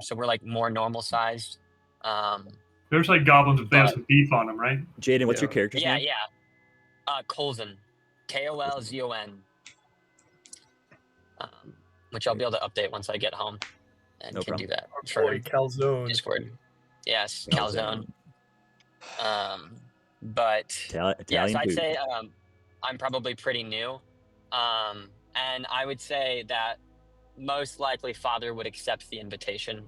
So we're like more normal sized. There's like goblins if they have some beef on them, right? Jaden, what's your character's Yeah, name? yeah. Colzon. Kolzon. Which I'll be able to update once I get home, and No can problem. do that Our for boy Calzone. Discord. Yes, Calzone. Calzone. But yeah, Italian so I'd food. say I'm probably pretty new, and I would say that most likely Father would accept the invitation.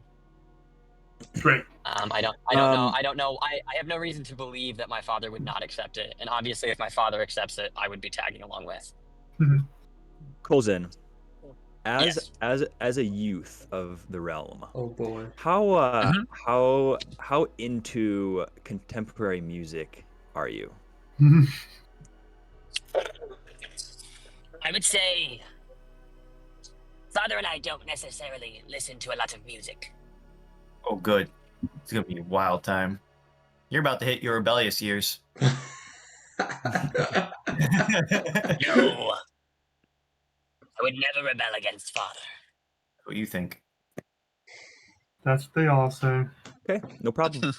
Great. I don't know. I don't know. I have no reason to believe that my father would not accept it. And obviously, if my father accepts it, I would be tagging along with. Colzon, Yes. as a youth of the realm, Oh boy. how into contemporary music are you? I would say Father and I don't necessarily listen to a lot of music. Oh, good. It's gonna be a wild time. You're about to hit your rebellious years. No. I would never rebel against Father. What do you think? That's what they all say. Okay, no problem.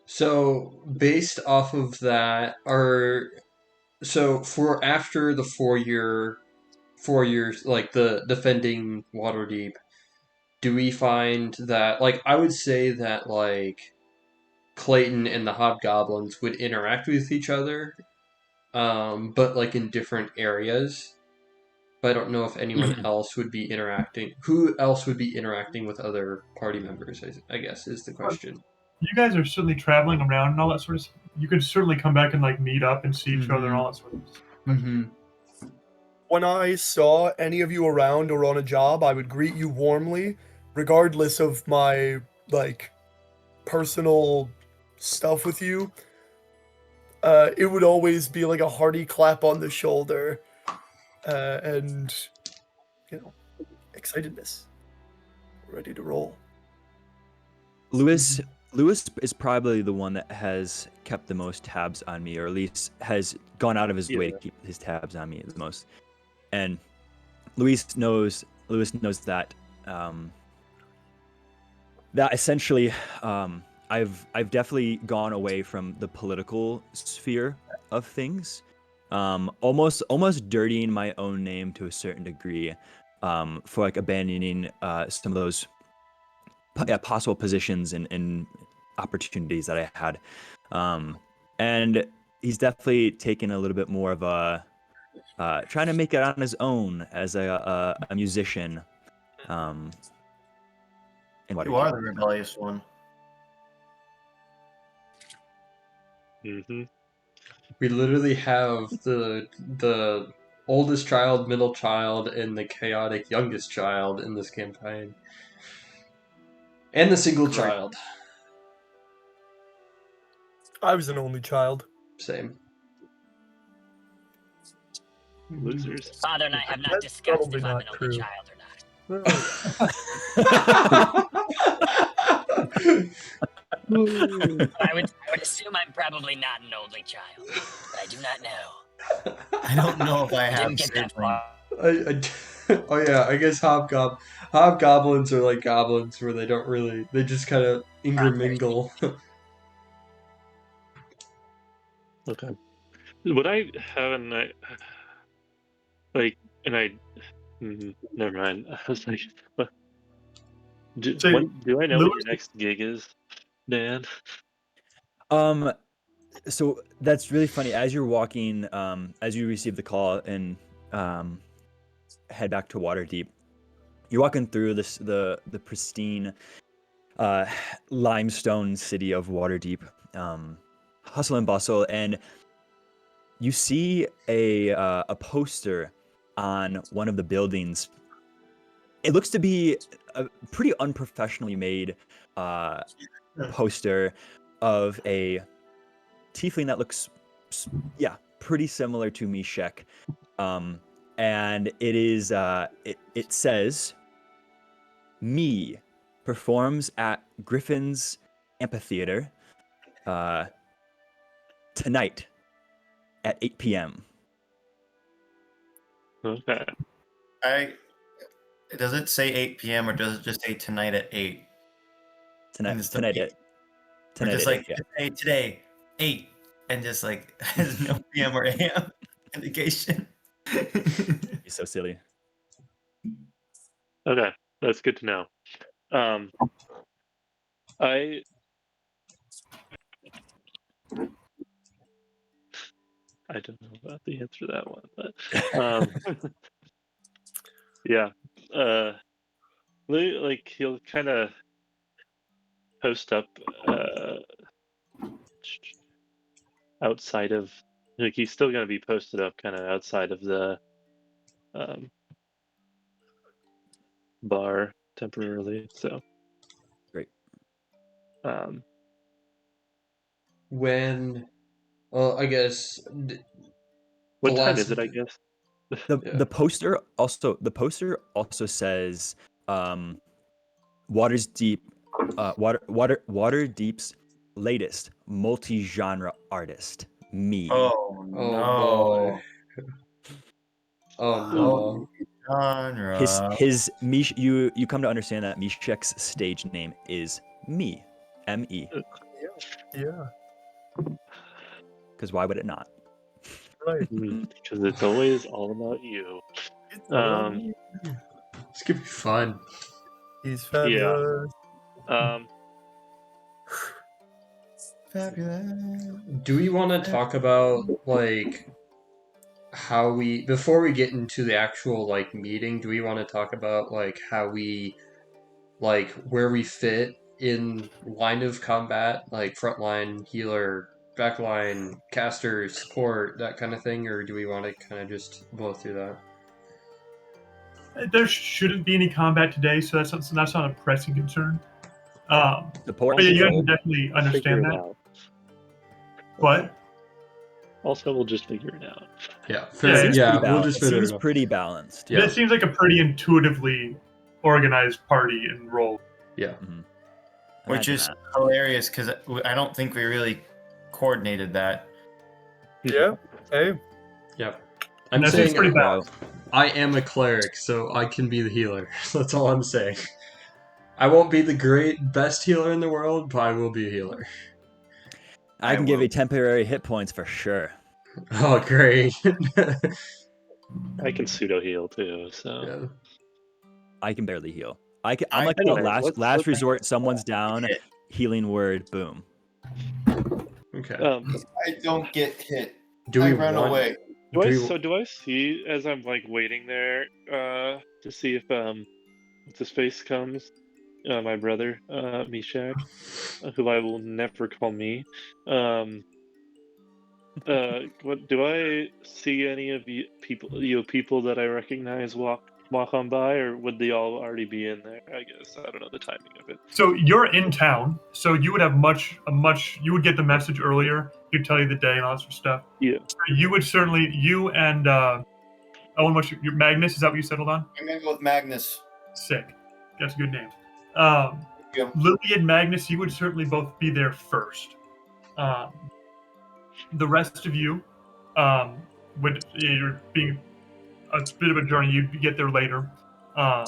So based off of that, so for after the 4 years, like the defending Waterdeep, do we find that, like, I would say that, like, Clayton and the hobgoblins would interact with each other, but like in different areas. But I don't know if anyone else would be interacting. Who else would be interacting with other party members, I guess, is the question. You guys are certainly traveling around and all that sort of stuff. You could certainly come back and like meet up and see each other and all that sort of stuff. Mm-hmm. When I saw any of you around or on a job, I would greet you warmly, regardless of my like personal stuff with you. It would always be like a hearty clap on the shoulder, and excitedness, ready to roll. Lewis is probably the one that has kept the most tabs on me, or at least has gone out of his way to keep his tabs on me the most. And Lewis knows that that essentially I've definitely gone away from the political sphere of things, almost dirtying my own name to a certain degree, for like abandoning some of those possible positions and opportunities that I had, and he's definitely taken a little bit more of a trying to make it on his own as a musician. And You are the rebellious one. Mm-hmm. We literally have the oldest child, middle child, and the chaotic youngest child in this campaign. And the single child. I was an only child. Same. Losers. Father and I have not discussed if I'm an only child or not. I would assume I'm probably not an only child, but I do not know. I don't know if I have Didn't get that far. Oh yeah, I guess hobgoblins are like goblins, where they just kind of intermingle. Okay. Would I have an like, and I never mind. I was like, do I know what your next gig is, Dan? So that's really funny. As you're walking, as you receive the call and head back to Waterdeep, you're walking through the pristine limestone city of Waterdeep, hustle and bustle, and you see a poster on one of the buildings. It looks to be a pretty unprofessionally made poster of a tiefling that looks, pretty similar to Meshek. And it is, it says, "Me performs at Griffin's Amphitheater tonight at 8 p.m. Okay. Does it say 8 p.m. or does it just say tonight at 8? Tonight, And it's tonight, like- tonight, Or just at like 8, yeah. today 8, and just like has no PM or AM indication. You're so silly. Okay, that's good to know. I don't know about the answer to that one, but yeah. Like he'll kind of post up outside of, like, he's still going to be posted up kind of outside of the bar temporarily. So Great. When, well, I guess. What time is it? I guess. The poster also says Water's Deep Waterdeep's latest multi-genre artist, me. Oh no. boy. Oh no. Genre. His Mish, you come to understand that Mishek's stage name is me, M-E. Yeah. Because why would it not? Right. Because it's always all about you. This could be fun. He's fabulous. Fabulous. Do we want to talk about, like, how we, before we get into the actual, like, meeting, do we want to talk about, like, how we, like, where we fit in line of combat, like frontline, healer, backline, caster, support, that kind of thing, or do we want to kind of just blow through that? There shouldn't be any combat today, so that's not a pressing concern. Support. But yeah, you guys can definitely understand Figure it that. out. What? Also, we'll just figure it out. Yeah, fair. we'll just it figure seems it out. pretty balanced. Yeah. This seems like a pretty intuitively organized party and role. Yeah. Mm-hmm. Which is hilarious because I don't think we really coordinated that. Yeah. Hey. Yeah. I'm That saying seems pretty balanced. I am a cleric, so I can be the healer. That's all I'm saying. I won't be the best healer in the world, but I will be a healer. I can give you temporary hit points for sure. Oh, great. I can pseudo heal too, so. Yeah. I can barely heal. I'm like the Anyway, last let's- resort. Someone's down. Healing word. Boom. Okay. I don't get hit. Do I we run want- away. Do I see, as I'm like waiting there to see if what's his face comes, my brother Mishak, who I will never call me. What do I see any of you people that I recognize walk on by, or would they all already be in there? I guess I don't know the timing of it. So you're in town, so you would have you would get the message earlier. He'd tell you the day and all that sort of stuff. Yeah. So you would certainly, you and Owen, what's your Magnus? Is that what you settled on? I'm gonna go with Magnus. Sick. That's a good name. Yeah. Louis and Magnus, you would certainly both be there first. The rest of you would, you're being a bit of a journey. You'd get there later. I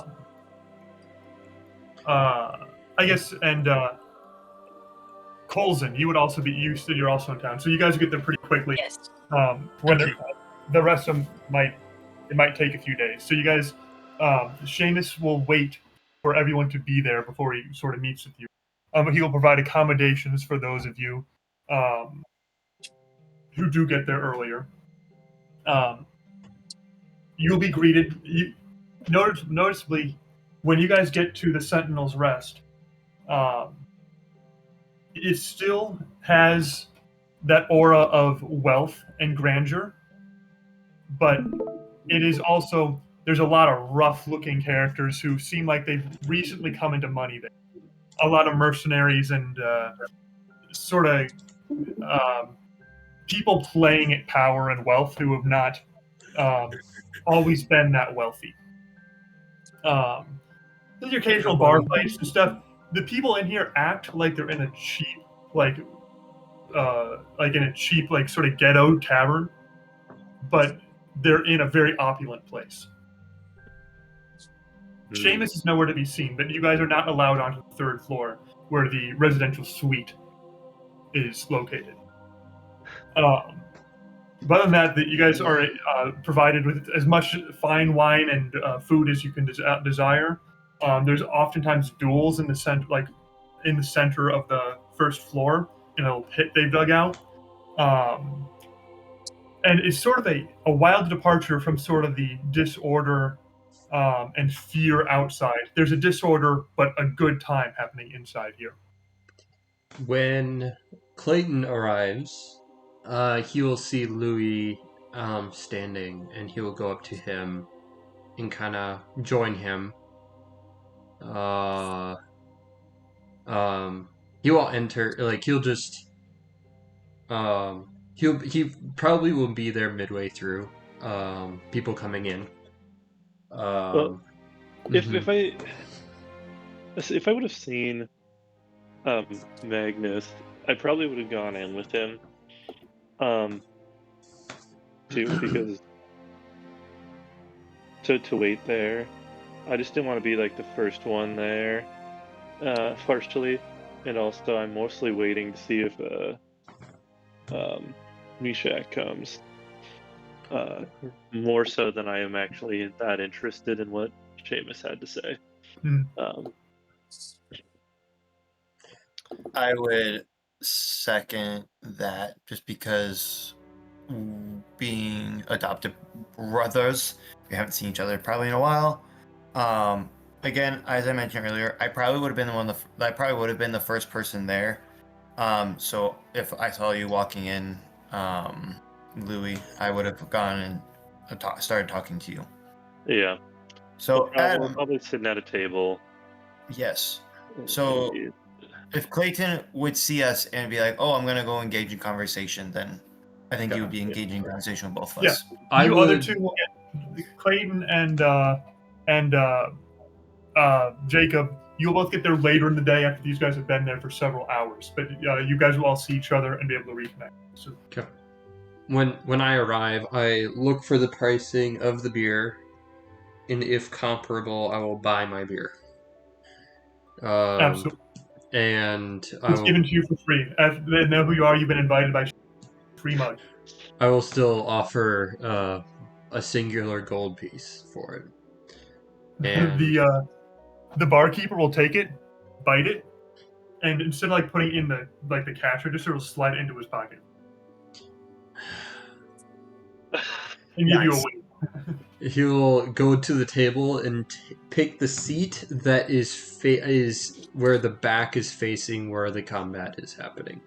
guess, and Colson, you would also be. You said you're also in town, so you guys would get there pretty quickly. Yes. When the rest of them might take a few days. So you guys, Seamus will wait for everyone to be there before he sort of meets with you. He will provide accommodations for those of you who do get there earlier. You'll be greeted. Noticeably, when you guys get to the Sentinel's Rest, it still has that aura of wealth and grandeur, but it is also, there's a lot of rough-looking characters who seem like they've recently come into money there. A lot of mercenaries and sort of people playing at power and wealth who have not always been that wealthy. There's your occasional bar fights and stuff. The people in here act like they're in a cheap, like sort of ghetto tavern, but they're in a very opulent place. Seamus is nowhere to be seen, but you guys are not allowed onto the 3rd floor where the residential suite is located. But other than that, you guys are provided with as much fine wine and food as you can desire. There's oftentimes duels in the center, in the center of the 1st floor, in a little pit they've dug out. And it's sort of a wild departure from sort of the disorder and fear outside. There's a disorder, but a good time happening inside here. When Clayton arrives, he will see Louis standing, and he will go up to him and kind of join him. He will enter, he'll just he probably will be there midway through people coming in. If I would have seen Magnus, I probably would have gone in with him too, because to wait there, I just didn't want to be like the first one there, partially, and also I'm mostly waiting to see if Mishak comes, more so than I am actually that interested in what Seamus had to say. I would second that, just because being adopted brothers, we haven't seen each other probably in a while. Again, as I mentioned earlier, I probably would have been the first person there. So if I saw you walking in, Louis, I would have gone and started talking to you. Yeah. So we're probably sitting at a table. Yes. So if Clayton would see us and be like, "Oh, I'm gonna go engage in conversation," then I think you would be engaging in conversation with both of us. Yeah. Other two will get Clayton and Jacob. You'll both get there later in the day after these guys have been there for several hours. But you guys will all see each other and be able to reconnect. So. Okay. When I arrive, I look for the pricing of the beer, and if comparable, I will buy my beer. Absolutely. And it's given to you for free. If they know who you are, you've been invited by free mug. I will still offer a singular gold piece for it. And the barkeeper will take it, bite it, and instead of putting it in the cash register, will slide it into his pocket. And give you a wink. He'll go to the table and pick the seat that is where the back is facing where the combat is happening.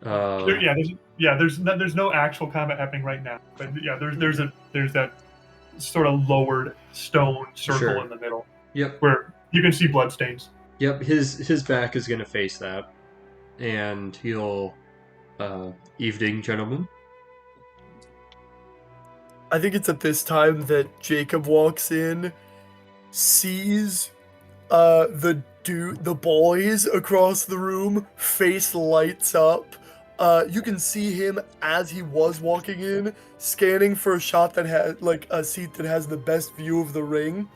There's no actual combat happening right now, but there's that sort of lowered stone circle in the middle. Yep. Where you can see bloodstains. Yep, his back is gonna face that, and he'll evening, gentlemen. I think it's at this time that Jacob walks in, sees the boys across the room, face lights up. You can see him as he was walking in, scanning for a shot that has a seat that has the best view of the ring.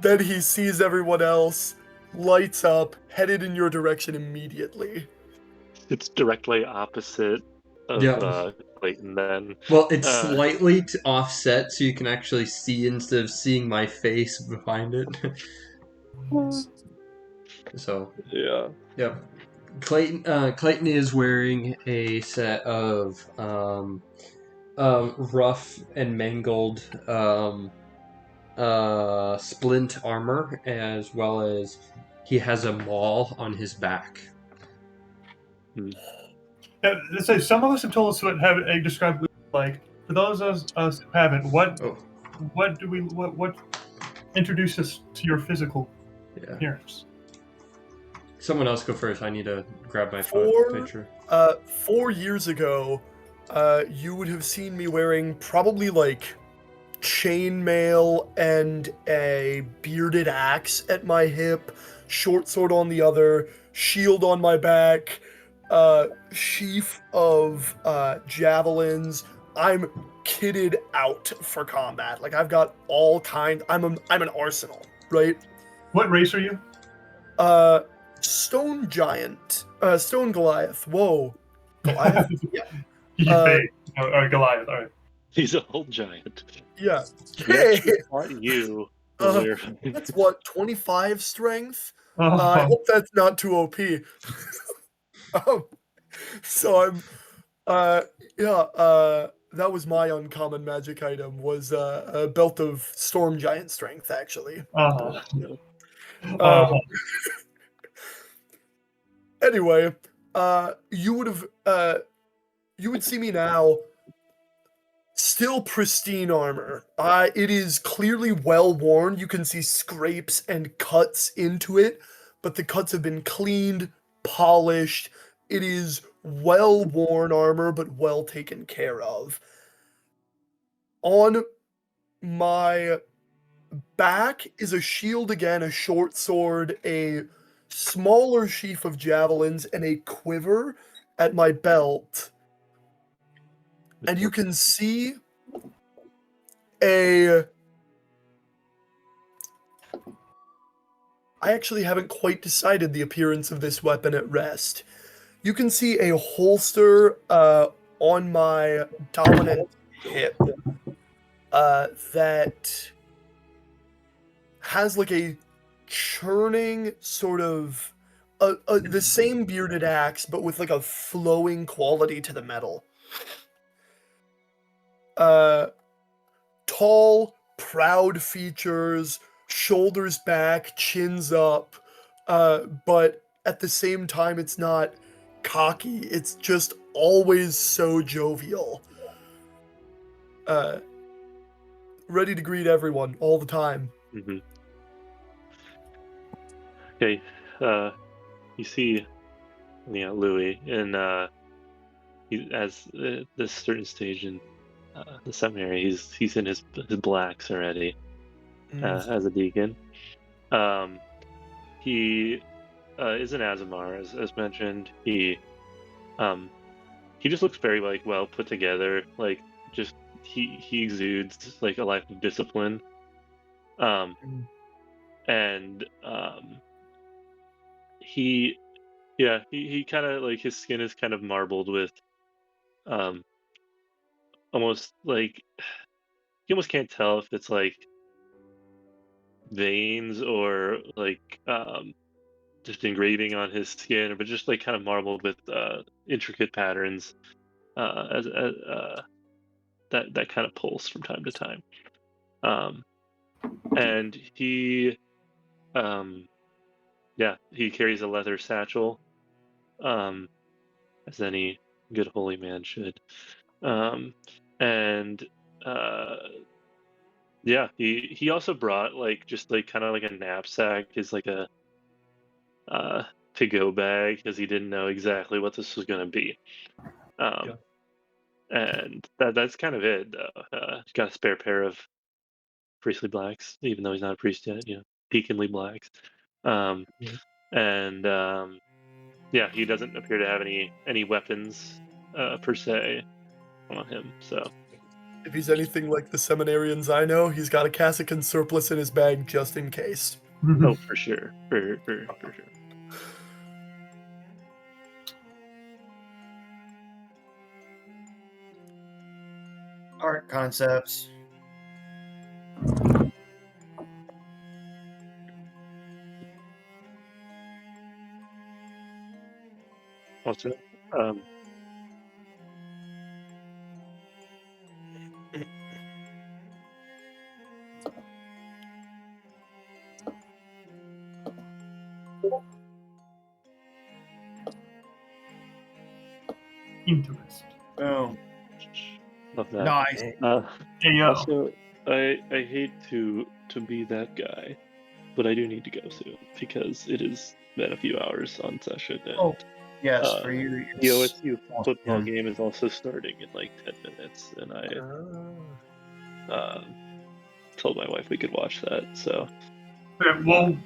Then he sees everyone else, lights up, headed in your direction immediately. It's directly opposite of Clayton then. Well, it's slightly to offset so you can actually see instead of seeing my face behind it. So yeah. Clayton is wearing a set of rough and mangled splint armor, as well as he has a maul on his back. Let's say some of us have told us what described like. For those of us who haven't, what introduce us to your physical appearance? Someone else go first. I need to grab my picture. 4 years ago, you would have seen me wearing probably chainmail and a bearded axe at my hip, short sword on the other, shield on my back, sheaf of javelins. I'm kitted out for combat. Like I've got all kinds. I'm an arsenal, right? What race are you? Stone giant. Stone Goliath. Whoa. Goliath? Yeah. You fade. Or Goliath, all right. He's a whole giant. Yeah. We Hey! actually fought you earlier. That's what, 25 strength? Oh. I hope that's not too OP. So I'm, that was my uncommon magic item, was a belt of storm giant strength, actually. Anyway, you would see me now, still pristine armor. It is clearly well worn. You can see scrapes and cuts into it, but the cuts have been cleaned, polished. It is well worn armor, but well taken care of. On my back is a shield again, a short sword, a smaller sheaf of javelins, and a quiver at my belt. And you can see I actually haven't quite decided the appearance of this weapon at rest. You can see a holster on my dominant hip that has like a churning sort of the same bearded axe, but with like a flowing quality to the metal. Tall, proud features, shoulders back, chins up, but at the same time, it's not cocky. It's just always so jovial. Ready to greet everyone all the time. Mm-hmm. Okay, you see, Louis, and as this certain stage in the seminary, he's in his blacks already as a deacon. He is an Azamar, as mentioned. He just looks very well put together. Like just he exudes like a life of discipline. And he kind of like his skin is kind of marbled with almost like you almost can't tell if it's like veins or like just engraving on his skin, but just like kind of marbled with intricate patterns as that kind of pulse from time to time. And he carries a leather satchel, as any good holy man should. He also brought like just like kind of like a knapsack, is like a to-go bag, because he didn't know exactly what this was going to be. And that's kind of it. He's got a spare pair of priestly blacks, even though he's not a priest yet. Deaconly blacks. He doesn't appear to have any weapons per se on him. So if he's anything like the seminarians I know, he's got a cassock and surplice in his bag just in case. Oh, for sure, for sure. Art concepts. Also, Interest. Boom. love that. Nice. Also, I hate to be that guy, but I do need to go soon because it has been a few hours on session. And, yes, for you. The OSU football game is also starting in like 10 minutes, and I told my wife we could watch that. So, okay, well,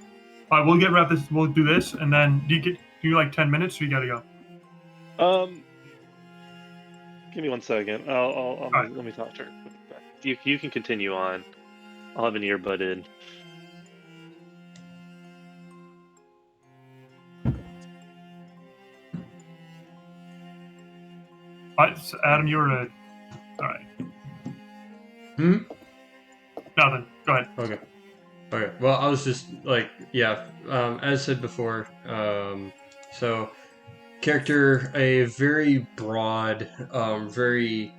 we'll get wrap this. We'll do this, and then do you like 10 minutes? Or you gotta go. Give me 1 second. Let me talk to her. You can continue on. I'll have an earbud in. All right, so Adam, you were all right. Nothing. Go ahead. Okay. Well, I was just like, yeah. As said before, so character a very broad, very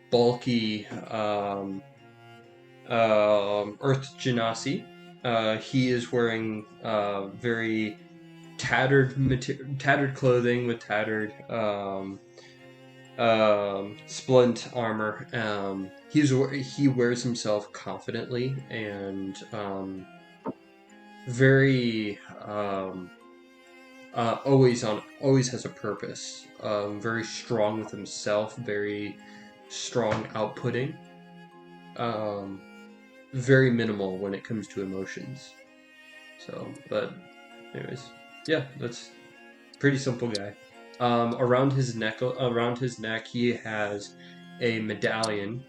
bulky Earth Genasi. He is wearing very tattered clothing with tattered splint armor. He wears himself confidently and very always has a purpose. Very strong with himself. Very strong outputting. Very minimal when it comes to emotions. So, but anyways, yeah, that's pretty simple guy. Around his neck, he has a medallion.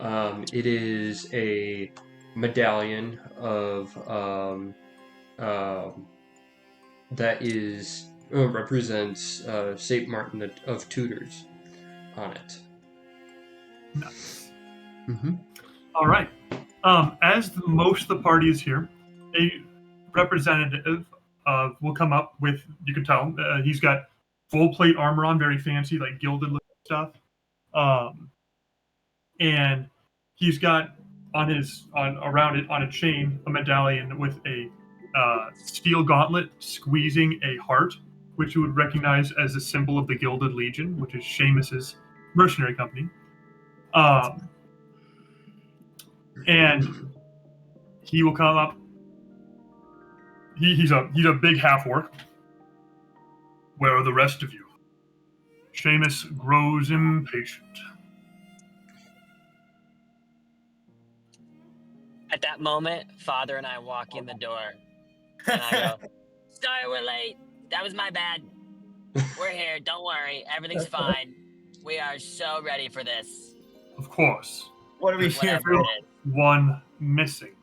It is a medallion of that is represents Saint Martin of Tudors on it. Nice. Mm-hmm. All right. As most of the party is here, a representative will come up with. You can tell he's got full plate armor on, very fancy, like gilded stuff. And he's got around it on a chain a medallion with a steel gauntlet squeezing a heart, which you would recognize as a symbol of the Gilded Legion, which is Seamus's mercenary company. And he will come up. He's a big half orc. Where are the rest of you? Seamus grows impatient. At that moment, Father and I walk in the door, and I go, "Sorry, we're late. That was my bad. We're here. Don't worry. Everything's fine. We are so ready for this." Of course. What are we here for? One missing.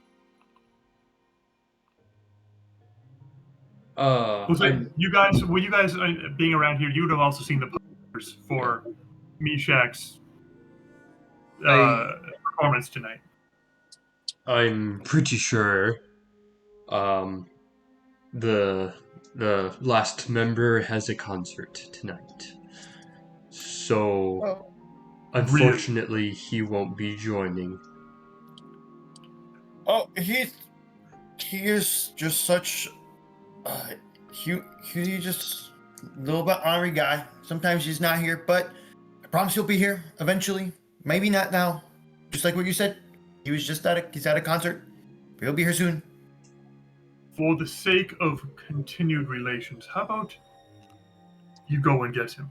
You guys being around here, you would have also seen the posters for Meshach's performance tonight. I'm pretty sure the last member has a concert tonight. So unfortunately he won't be joining. Oh, he is just such he just a little bit ornery guy. Sometimes he's not here, but I promise he'll be here eventually. Maybe not now. Just like what you said. He's at a concert. He'll be here soon. For the sake of continued relations, how about you go and get him?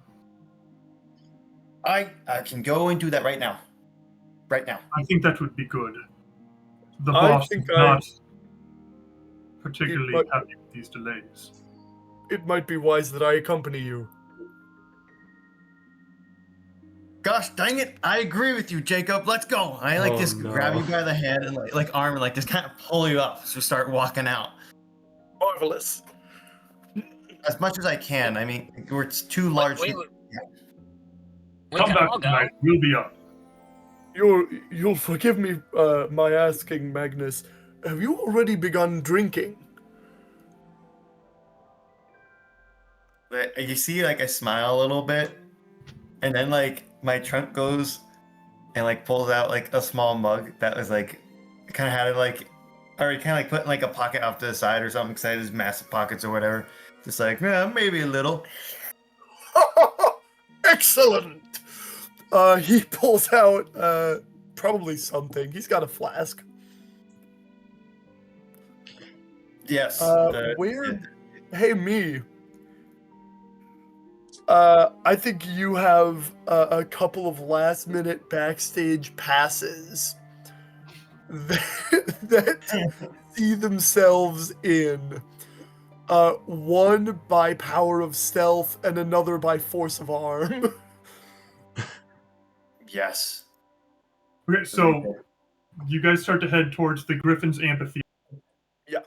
I can go and do that right now. Right now. I think that would be good. The boss is not particularly happy with these delays. It might be wise that I accompany you. Gosh dang it! I agree with you, Jacob. Let's go. I grab you by the hand and like arm and like just kind of pull you up as we start walking out. Marvelous. As much as I can. I mean, it's too large. We Come back tonight. We'll be up. You'll forgive me my asking, Magnus. Have you already begun drinking? You see, like I smile a little bit, and then like my trunk goes and like pulls out like a small mug that was like kind of had it like already kind of like putting like a pocket off to the side or something because I had his massive pockets or whatever. Just like maybe a little. Excellent. He pulls out probably something. He's got a flask. Yes. Hey, me. I think you have a couple of last-minute backstage passes that see themselves in one by power of stealth and another by force of arm. Yes. Okay, so you guys start to head towards the Griffin's Amphitheater. Yeah.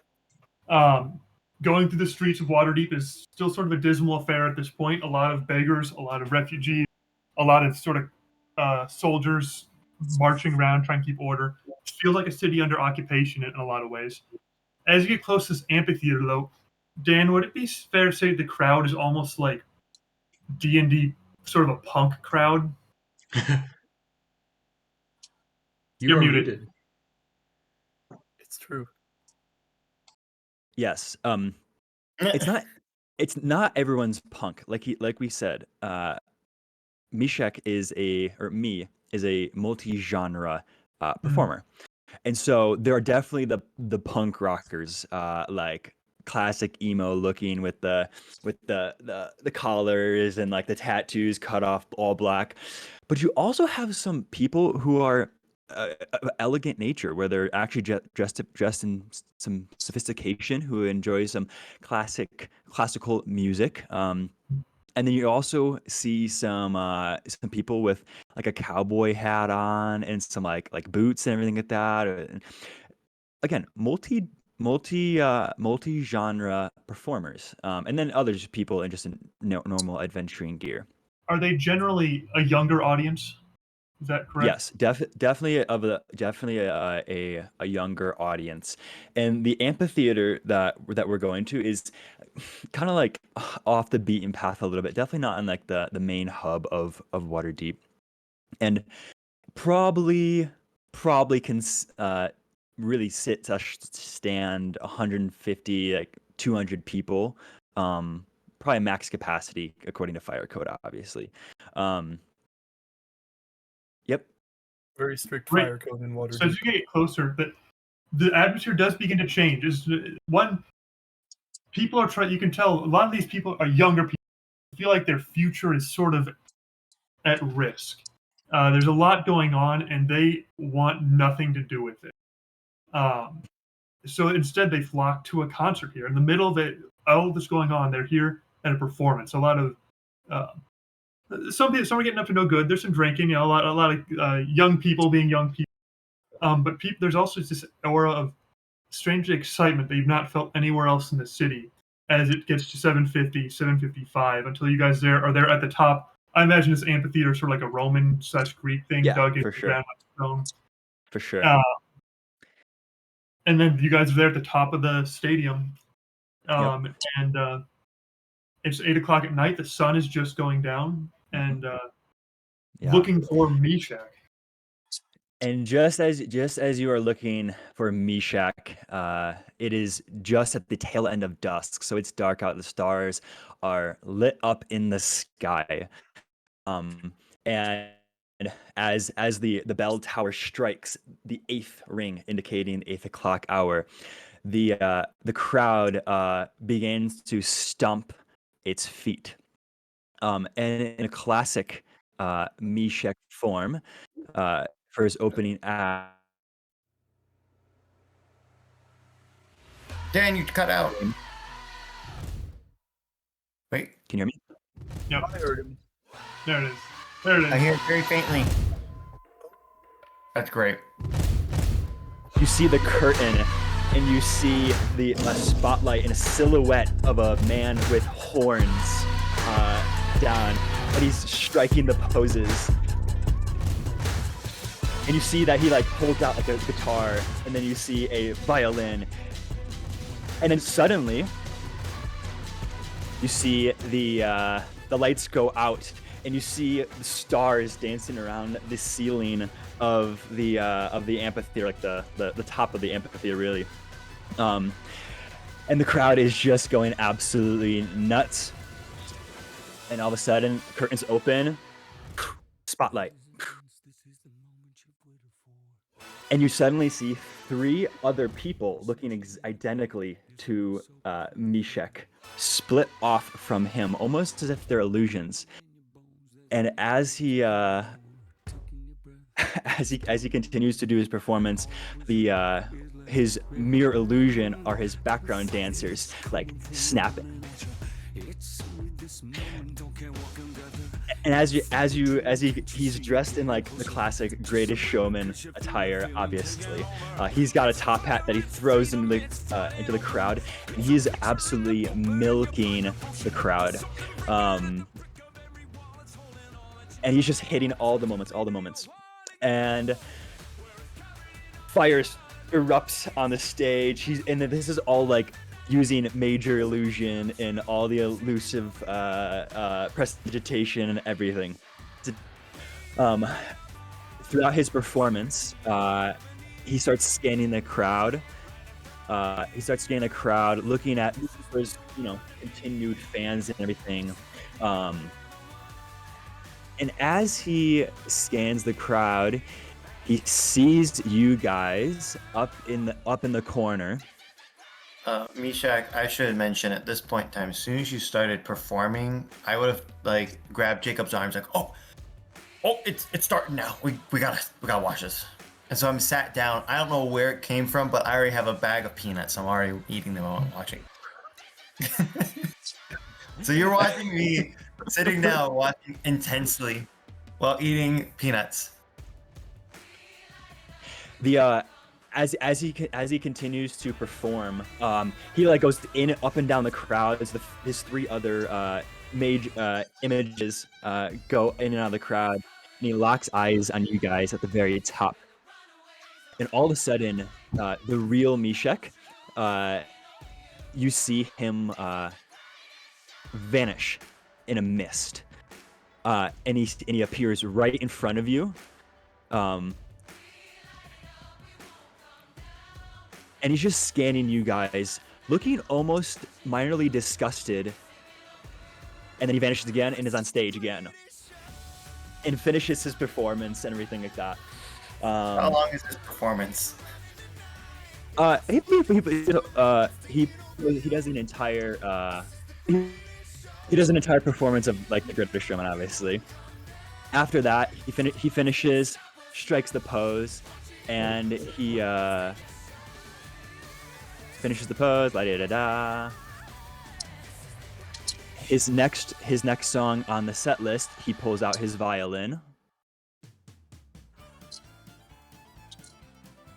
Going through the streets of Waterdeep is still sort of a dismal affair at this point. A lot of beggars, a lot of refugees, a lot of sort of soldiers marching around trying to keep order. It feels like a city under occupation in a lot of ways. As you get close to this amphitheater, though, Dan, would it be fair to say the crowd is almost like D&D, sort of a punk crowd? You're muted. It's true. Yes. It's not everyone's punk. Like we said, Mishek is a multi-genre performer. And so there are definitely the punk rockers, like classic emo looking with the collars and like the tattoos cut off all black. But you also have some people who are of elegant nature, where they're actually dressed in some sophistication, who enjoy some classical music. And then you also see some people with like a cowboy hat on and some like boots and everything like that. And again, multi genre performers, and then others people in just in normal adventuring gear. Are they generally a younger audience? Is that correct? Yes, definitely a younger audience, and the amphitheater that we're going to is kind of like off the beaten path a little bit. Definitely not in like the main hub of Waterdeep, and probably can really stand 150 like 200 people, probably max capacity according to fire code, obviously. Yep. Very strict fire code in Waterdeep. So as you get closer, the atmosphere does begin to change. People are trying. You can tell a lot of these people are younger people. Feel like their future is sort of at risk. There's a lot going on, and they want nothing to do with it. So instead, they flock to a concert here in the middle of all this going on. They're here at a performance. A lot of some are getting up to no good. There's some drinking. A lot of young people being young people. But there's also this aura of strange excitement that you've not felt anywhere else in the city as it gets to 750, 755, until you guys are there at the top. I imagine this amphitheater is sort of like a Roman/Greek thing, dug into the ground like stone. For sure. And then you guys are there at the top of the stadium. And it's 8 o'clock at night. The sun is just going down, and looking for Mishak. And just as you are looking for Mishak, it is just at the tail end of dusk, so it's dark out. The stars are lit up in the sky, and as the bell tower strikes the 8th ring, indicating the 8 o'clock hour, the crowd begins to stomp its feet, and in a classic Mishak form. For his opening act. Dan, you cut out. Wait. Can you hear me? Yep. I heard him. There it is. There it is. I hear it very faintly. That's great. You see the curtain, and you see a spotlight and a silhouette of a man with horns down, but he's striking the poses. And you see that he like pulls out like a guitar, and then you see a violin, and then suddenly you see the lights go out, and you see the stars dancing around the ceiling of the amphitheater, like the top of the amphitheater, really. And the crowd is just going absolutely nuts. And all of a sudden, curtains open, spotlight. And you suddenly see 3 other people looking identically to Mishak, split off from him, almost as if they're illusions. And as he continues to do his performance, his mere illusion are his background dancers, like snapping. And he's dressed in like the classic Greatest Showman attire. Obviously, he's got a top hat that he throws into the crowd, and he's absolutely milking the crowd. And he's just hitting all the moments, and fire erupts on the stage. This is all like using major illusion and all the elusive prestidigitation and everything. Throughout his performance, he starts scanning the crowd. Looking for his, continued fans and everything. And as he scans the crowd, he sees you guys up in the corner. Mishak, I should mention at this point in time, as soon as you started performing, I would have like grabbed Jacob's arms, like, oh, it's starting now. We gotta watch this. And so I'm sat down. I don't know where it came from, but I already have a bag of peanuts. I'm already eating them while I'm watching. So you're watching me sitting down, watching intensely while eating peanuts. As he continues to perform, he like goes up and down the crowd as his three other major images go in and out of the crowd, and he locks eyes on you guys at the very top. And all of a sudden, the real Mishek, you see him vanish in a mist, and he appears right in front of you. And he's just scanning you guys, looking almost minorly disgusted. And then he vanishes again and is on stage again. And finishes his performance and everything like that. How long is his performance? He does an entire performance of like the Greatest Showman, obviously. After that, he finishes, strikes the pose, and he finishes the pose. La da da da. His next song on the set list, he pulls out his violin,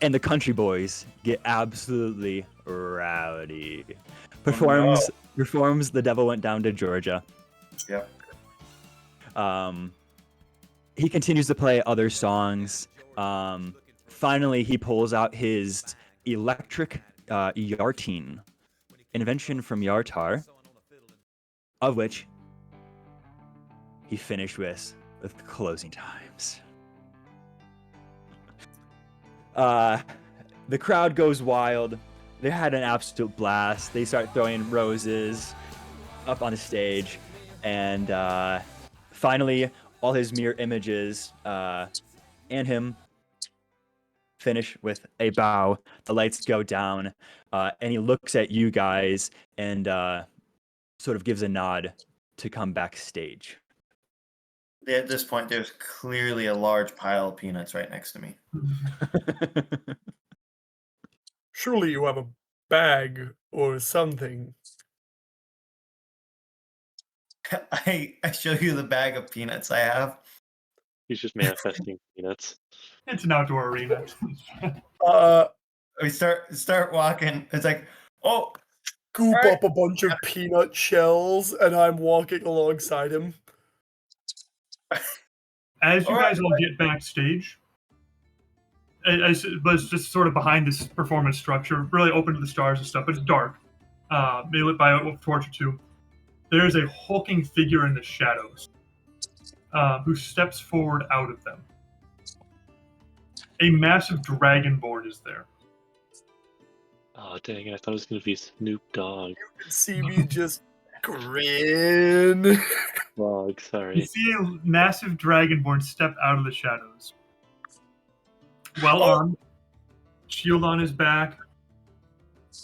and the Country Boys get absolutely rowdy. Performs "The Devil Went Down to Georgia." Yep. He continues to play other songs. Finally, he pulls out his electric Yartine, invention from Yartar, of which he finished with closing times. The crowd goes wild. They had an absolute blast. They start throwing roses up on the stage, and finally, all his mirror images and him finish with a bow. The lights go down, and he looks at you guys and sort of gives a nod to come backstage. At this point, there's clearly a large pile of peanuts right next to me. Surely you have a bag or something. I show you the bag of peanuts I have. He's just manifesting peanuts. It's an outdoor arena. We start walking. It's like, oh, scoop up a bunch of peanut shells, and I'm walking alongside him. As you guys all get backstage, as it was just sort of behind this performance structure, really open to the stars and stuff, but it's dark. Maybe lit by a torch or two. There is a hulking figure in the shadows who steps forward out of them. A massive dragonborn is there. Oh, dang it. I thought it was going to be Snoop Dogg. You can see me just grin. Dog, sorry. You see a massive dragonborn step out of the shadows. Well armed, shield on his back,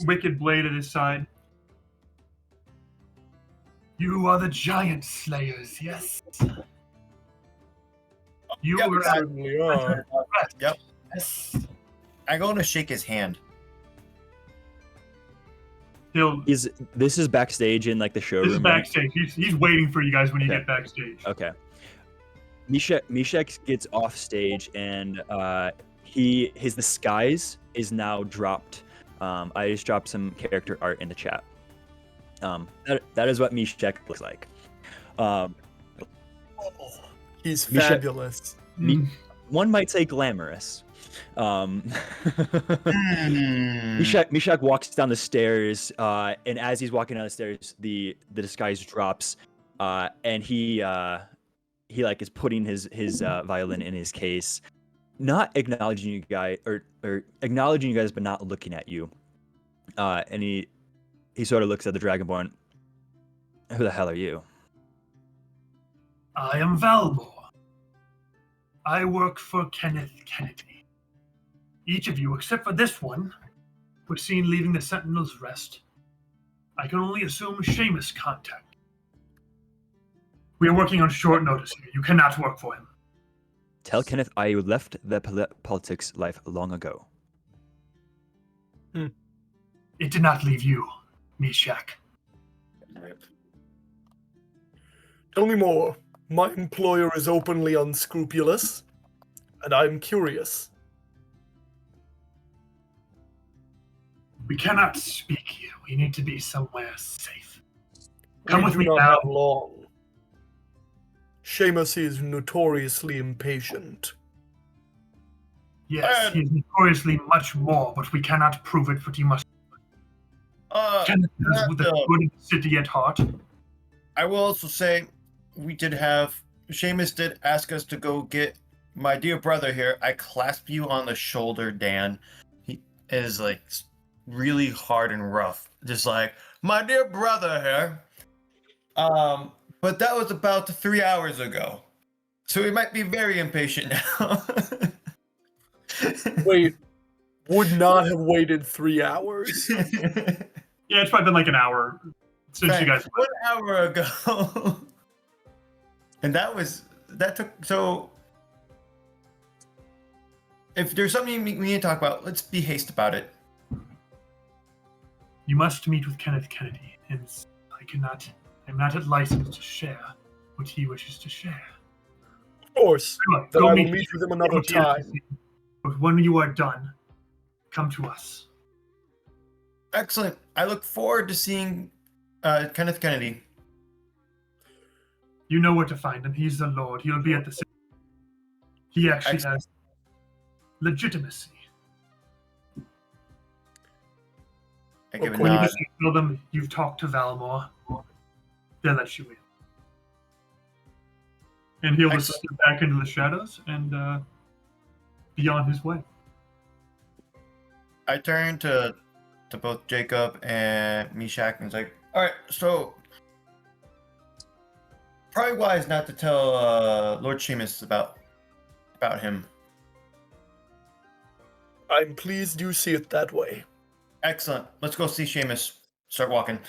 wicked blade at his side. You are the giant slayers, yes? You Yep, were certainly are. Yep. Yes. I go to shake his hand. This is backstage in like the showroom. This is backstage. He's waiting for you guys when you get backstage. Okay. Meshach gets off stage, and his disguise is now dropped. I just dropped some character art in the chat. That is what Meshach looks like. He's fabulous. One might say glamorous. Meshach walks down the stairs, and as he's walking down the stairs, the disguise drops, and he like is putting his violin in his case, not acknowledging you guys, or acknowledging you guys, but not looking at you. And he sort of looks at the Dragonborn. Who the hell are you? I am Valmor. I work for Kenneth Kennedy. Each of you, except for this one, was seen leaving the Sentinel's Rest. I can only assume Seamus contact. We are working on short notice here. You cannot work for him. Tell Kenneth I left the politics life long ago. It did not leave you, Meshach. Tell me more. My employer is openly unscrupulous, and I'm curious. We cannot speak here. We need to be somewhere safe. Come We with do me not now. have long. Seamus is notoriously impatient. Yes, he is notoriously much more, but we cannot prove it, but you must. Kenneth is the good of the city at heart. I will also say, Seamus did ask us to go get my dear brother here. I clasp you on the shoulder, Dan. He is like really hard and rough. Just like, my dear brother here. But that was about 3 hours ago. So he might be very impatient now. Wait, would not have waited 3 hours. Yeah, it's probably been like an hour since you guys. 1 hour ago. And so if there's something we need to talk about, let's be hasty about it. You must meet with Kenneth Kennedy, and I'm not at license to share what he wishes to share. Of course. Then Go I will meet with him another time. But when you are done, come to us. Excellent. I look forward to seeing Kenneth Kennedy. You know where to find him. He's the Lord. He'll be at the city. He actually has legitimacy. I give a When you nod. just tell them you've talked to Valmor, they'll let you in. And he'll just step back into the shadows and be on his way. I turn to both Jacob and Meshach and it's like, all right, so probably wise not to tell Lord Seamus about him. I'm pleased you see it that way. Excellent. Let's go see Seamus. Start walking.